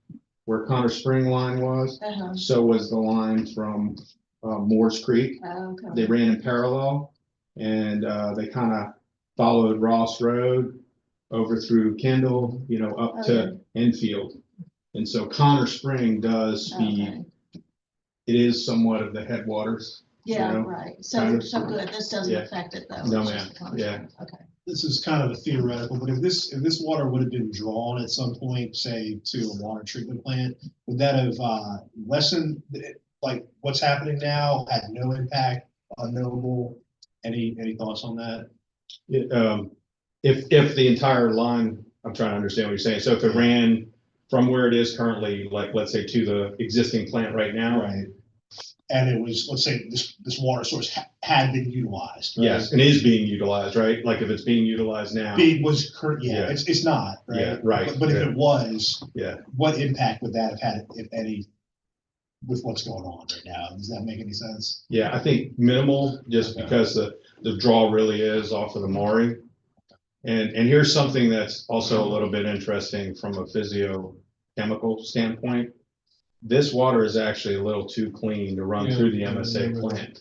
where Connor Spring line was. So was the line from Moores Creek. Okay. They ran in parallel, and they kind of followed Ross Road over through Kendall, up to Enfield. And so Connor Spring does feed, it is somewhat of the headwaters. Yeah, right. So good. This doesn't affect it though. No, ma'am. Yeah. Okay. This is kind of a theoretical, but if this water would have been drawn at some point, say to a water treatment plant, would that have lessened, like what's happening now, had no impact, unknowable? Any thoughts on that? If the entire line, I'm trying to understand what you're saying. So if it ran from where it is currently, like let's say to the existing plant right now. Right. And it was, let's say this water source had been utilized. Right? Yes, and is being utilized, right? Like if it's being utilized now. It's not, right? Yeah, right. But if it was, yeah, what impact would that have had, if any, with what's going on right now? Does that make any sense? Yeah, I think minimal, just because the draw really is off of the Maury. And here's something that's also a little bit interesting from a physiochemical standpoint. This water is actually a little too clean to run through the MSA plant.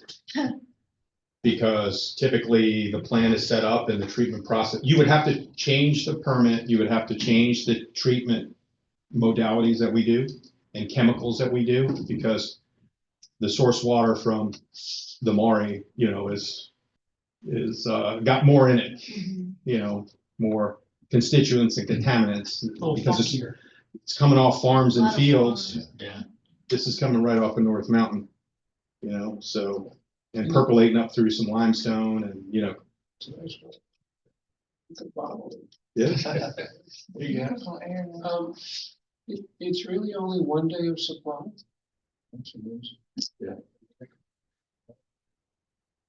Because typically the plant is set up and the treatment process, you would have to change the permit, you would have to change the treatment modalities that we do and chemicals that we do, because the source water from the Maury, is got more in it, more constituents and contaminants, because it's coming off farms and fields. Yeah. this is coming right off of North Mountain, you know, so, and percolating up through some limestone and, you know. It's a bottle. Yeah. There you go. It's really only 1 day of supply? That's amazing. Yeah.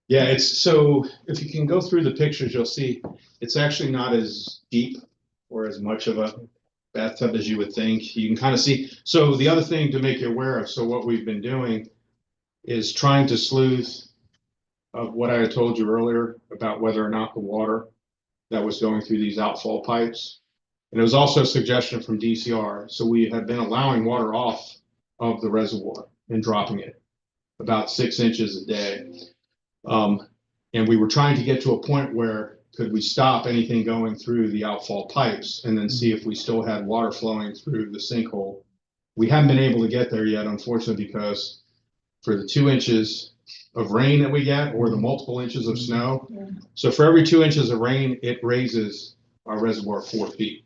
Yeah, it's, so if you can go through the pictures, you'll see it's actually not as deep or as much of a bathtub as you would think. You can kind of see. So the other thing to make you aware of, so what we've been doing is trying to sleuth of what I had told you earlier about whether or not the water that was going through these outfall pipes. And it was also a suggestion from DCR. So we have been allowing water off of the reservoir and dropping it about 6 inches a day. And we were trying to get to a point where could we stop anything going through the outfall pipes and then see if we still had water flowing through the sinkhole. We haven't been able to get there yet, unfortunately, because for the 2 inches of rain that we get or the multiple inches of snow. So for every 2 inches of rain, it raises our reservoir 4 feet.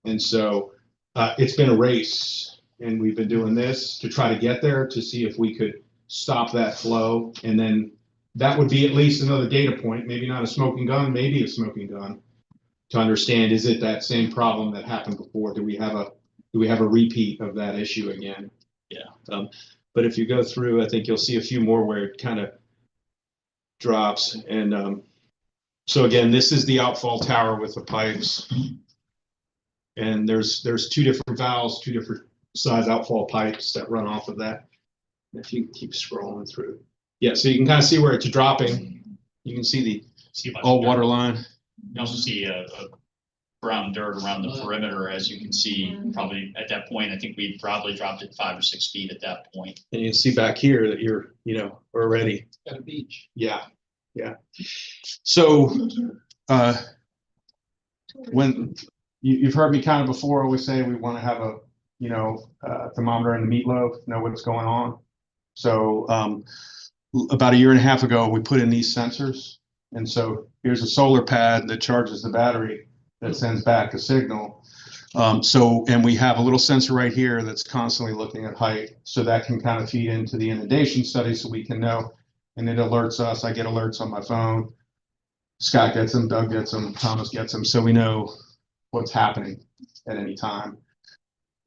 And so it's been a race, and we've been doing this to try to get there to see if we could stop that flow. And then that would be at least another data point, maybe not a smoking gun, maybe a smoking gun, to understand, is it that same problem that happened before? Do we have a repeat of that issue again? Yeah. But if you go through, I think you'll see a few more where it kind of drops. And so again, this is the outfall tower with the pipes. And there's 2 different valves, 2 different size outfall pipes that run off of that. If you keep scrolling through. Yeah, so you can kind of see where it's dropping. You can see the all water line. You also see a brown dirt around the perimeter, as you can see, probably at that point. I think we probably dropped it 5 or 6 feet at that point. And you can see back here that you're, already. At a beach. Yeah, yeah. So when you've heard me kind of before always say we want to have a, thermometer in the meatloaf, know what's going on. So about 1.5 years ago, we put in these sensors. And so here's a solar pad that charges the battery that sends back a signal. And we have a little sensor right here that's constantly looking at height. So that can kind of feed into the inundation study so we can know. And it alerts us. I get alerts on my phone. Scott gets them, Doug gets them, Thomas gets them. So we know what's happening at any time.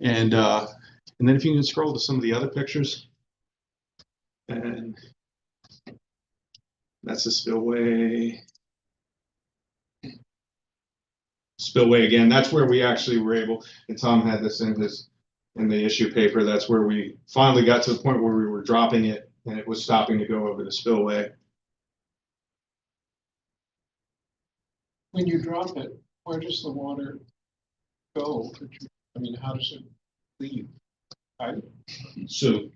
And then if you can scroll to some of the other pictures. And that's a spillway. Spillway again, that's where we actually were able, and Tom had this in the issue paper, that's where we finally got to the point where we were dropping it and it was stopping to go over the spillway. When you drop it, where does the water go? I mean, how does it leave? Right? So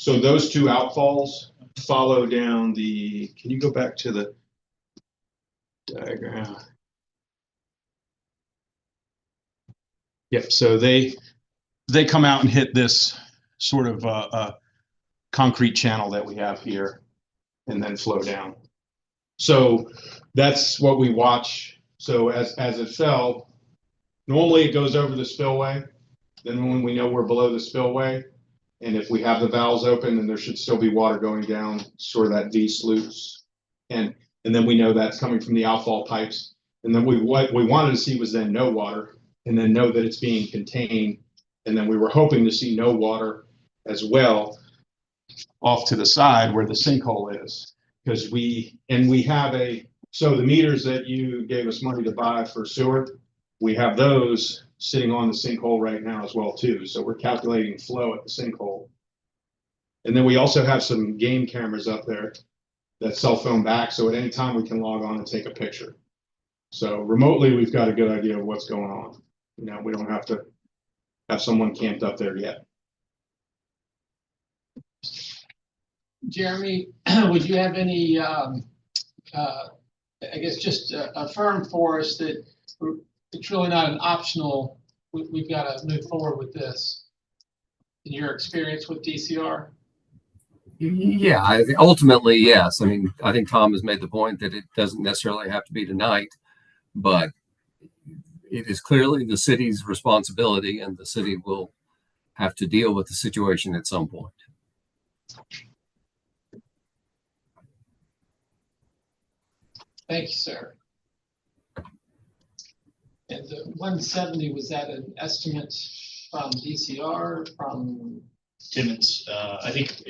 those 2 outfalls follow down the, can you go back to the diagram? Yep, so they come out and hit this sort of concrete channel that we have here and then flow down. So that's what we watch. So as it fell, normally it goes over the spillway. Then when we know we're below the spillway, and if we have the valves open, then there should still be water going down, sort of that V sluice. And then we know that's coming from the outfall pipes. And then what we wanted to see was then no water, and then know that it's being contained. And then we were hoping to see no water as well off to the side where the sinkhole is. Because we have so the meters that you gave us money to buy for sewer, we have those sitting on the sinkhole right now as well too. So we're calculating flow at the sinkhole. And then we also have some game cameras up there that cell phone back. So at any time we can log on and take a picture. So remotely, we've got a good idea of what's going on. We don't have to have someone camped up there yet. Jeremy, would you have any, I guess, just affirm for us that it's really not an optional, we've got to move forward with this? In your experience with DCR? Yeah, ultimately, yes. I mean, I think Tom has made the point that it doesn't necessarily have to be tonight, but it is clearly the city's responsibility, and the city will have to deal with the situation at some point. Thank you, sir. And the 170, was that an estimate from DCR, from? Timmons, I think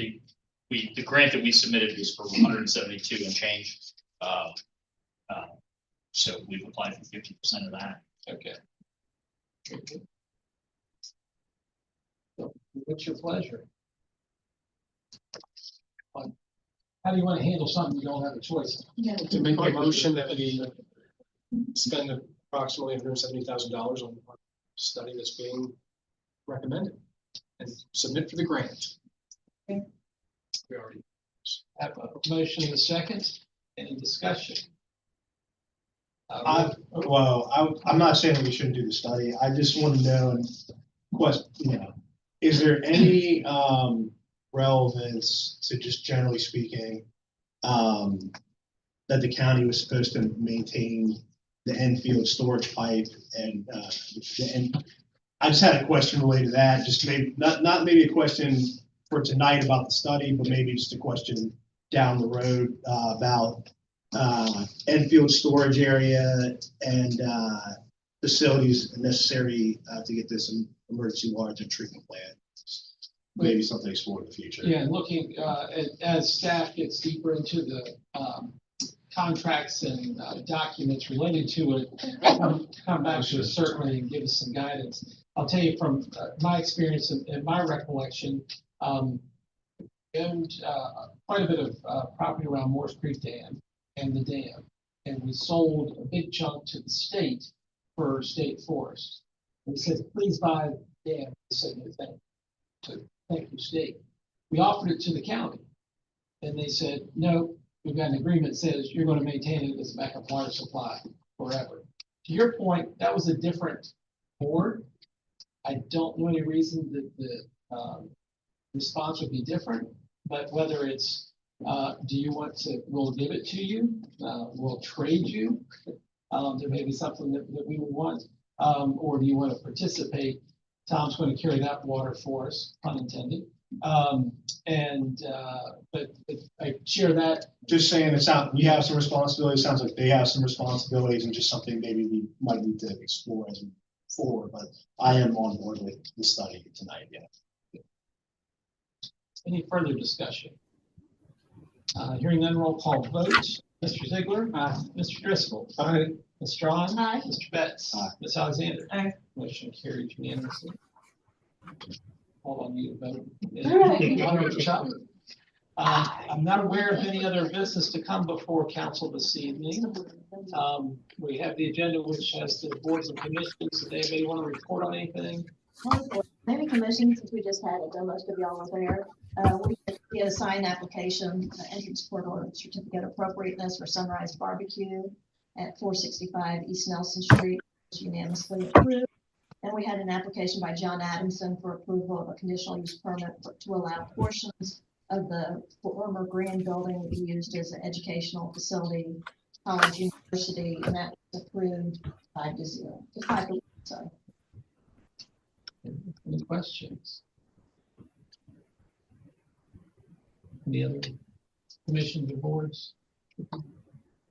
the grant that we submitted was for 172 and change. So we've applied for 50% of that. Okay. Very good. So what's your pleasure? How do you want to handle something you don't have a choice in? To make a motion that we spend approximately $170,000 on a study that's being recommended and submit for the grant. We already have a motion in a second. Any discussion? I'm not saying that we shouldn't do the study. I just want to know, is there any relevance to, just generally speaking, that the county was supposed to maintain the Enfield storage pipe and I just had a question related to that. Just maybe not maybe a question for tonight about the study, but maybe just a question down the road about Enfield storage area and facilities necessary to get this emergency water treatment plant. Maybe something to explore in the future. Yeah, and looking as staff gets deeper into the contracts and documents related to it, come back to us certainly and give us some guidance. I'll tell you from my experience and my recollection, owned quite a bit of property around Morse Creek Dam and the dam, and we sold a big chunk to the state for state forest. We said, please buy the dam. They said, no, thank you. So, thank you, state. We offered it to the county, and they said, no, we've got an agreement that says you're going to maintain it as a backup water supply forever. To your point, that was a different board. I don't know any reason that the response would be different, but whether it's, do you want to, we'll give it to you, we'll trade you, there may be something that we would want, or do you want to participate? Tom's going to carry that water for us, pun intended. But I share that. Just saying, we have some responsibilities. Sounds like they have some responsibilities, and just something maybe we might need to explore as we move forward. But I am on board with the study tonight. Yeah. Any further discussion? Hearing none, roll call vote. Mr. Ziegler. Aye. Mr. Driscoll. Aye. Ms. Strong. Aye. Mr. Betts. Aye. Ms. Alexander. Aye. Motion carried unanimously. Hold on, you to vote. I'm not aware of any other business to come before council this evening. We have the agenda which has the boards and commissions. Does anybody want to report on anything? Maybe commissions, since we just had it, though most of y'all were there. We had a signed application, entrance corridor certificate appropriateness for Sunrise Barbecue at 465 East Nelson Street, was unanimously approved. And we had an application by John Adamson for approval of a conditional use permit to allow portions of the former Grand building to be used as an educational facility, college, university, and that was approved 5-0. Just 5-1, sorry. Any questions? Any other commissions or boards?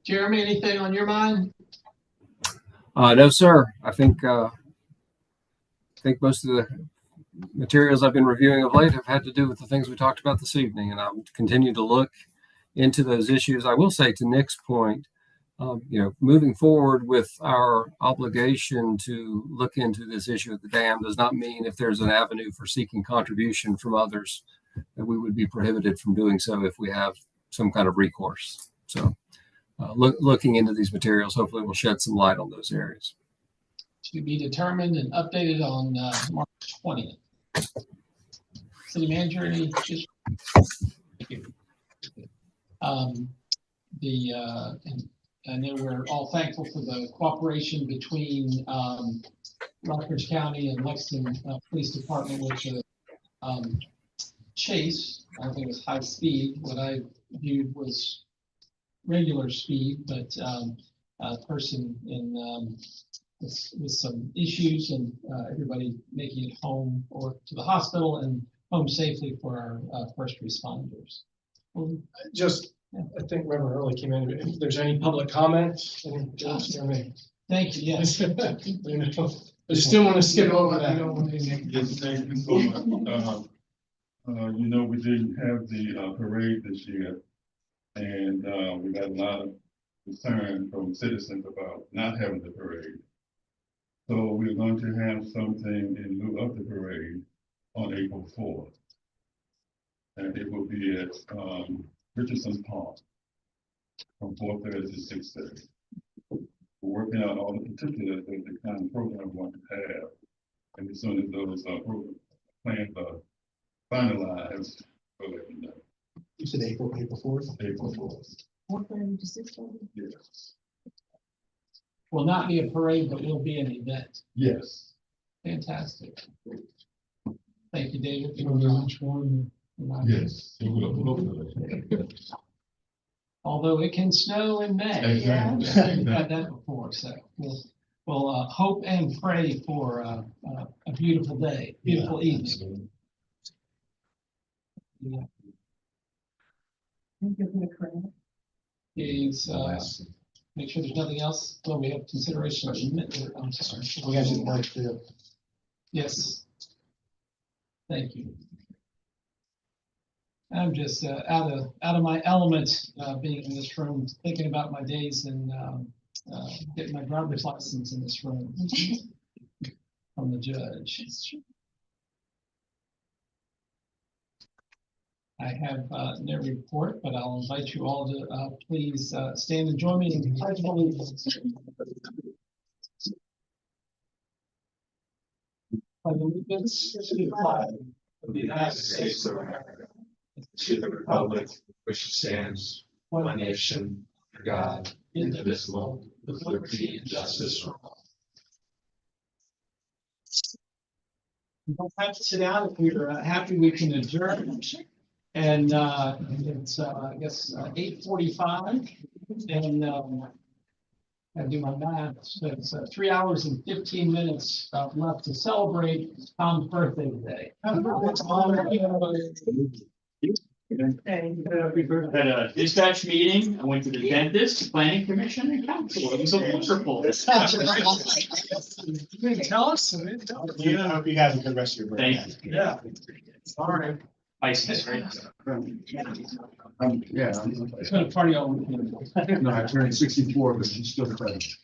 Jeremy, anything on your mind? No, sir. I think most of the materials I've been reviewing of late have had to do with the things we talked about this evening, and I'll continue to look into those issues. I will say, to Nick's point, moving forward with our obligation to look into this issue of the dam does not mean if there's an avenue for seeking contribution from others that we would be prohibited from doing so if we have some kind of recourse. So looking into these materials hopefully will shed some light on those areas. To be determined and updated on March 20th. City manager, any issues? Thank you. I know we're all thankful for the cooperation between Rutgers County and Lexington Police Department with the chase. I think it was high speed. What I viewed was regular speed, but a person in with some issues and everybody making it home or to the hospital and home safely for our first responders. Well, Just, I think Reverend Early came in, if there's any public comment, thank you, yes. You know, I just didn't want to skip over that. Yes, thank you so much. You know, we didn't have the parade this year. And we got a lot of concern from citizens about not having the parade. So we're going to have something in lieu of the parade on April 4th. And it will be at Richardson Park from 4:30 to 6:30. We're working out all the particulars of the kind of program we want to have. And as soon as those plans are finalized, we'll let you know. You said April 4th? April 4th. 4:30 to 6:30? Yes. Will not be a parade, but will be an event. Yes. Fantastic. Thank you, David. Yes. Although it can snow in May. Exactly. We've had that before, so we'll hope and pray for a beautiful day, beautiful evening. Yeah. Is, make sure there's nothing else. Well, we have consideration of minute. I'm sorry. We have to like to. Yes. Thank you. I'm just out of my element, being in this room, thinking about my days and getting my driver's license in this room from the judge. I have no report, but I'll invite you all to please stand and join me in the pledge of allegiance. Pledge allegiance to the flag of the United States of America, to the republic which stands one nation, under God, indivisible, with liberty and justice for all. You don't have to sit down if you're happy. We can adjourn. And it's I guess 8:45, and I do my math. So it's 3 hours and 15 minutes left to celebrate Tom's birthday today. Had a dispatch meeting, I went to the dentist, planning commission and council, it was a wonderful. You didn't tell us. I hope you have a good rest of your birthday. Thank you. Yeah. Sorry. Ice, right? Yeah. It's been a party all weekend. No, I turned 64, but she's still pregnant.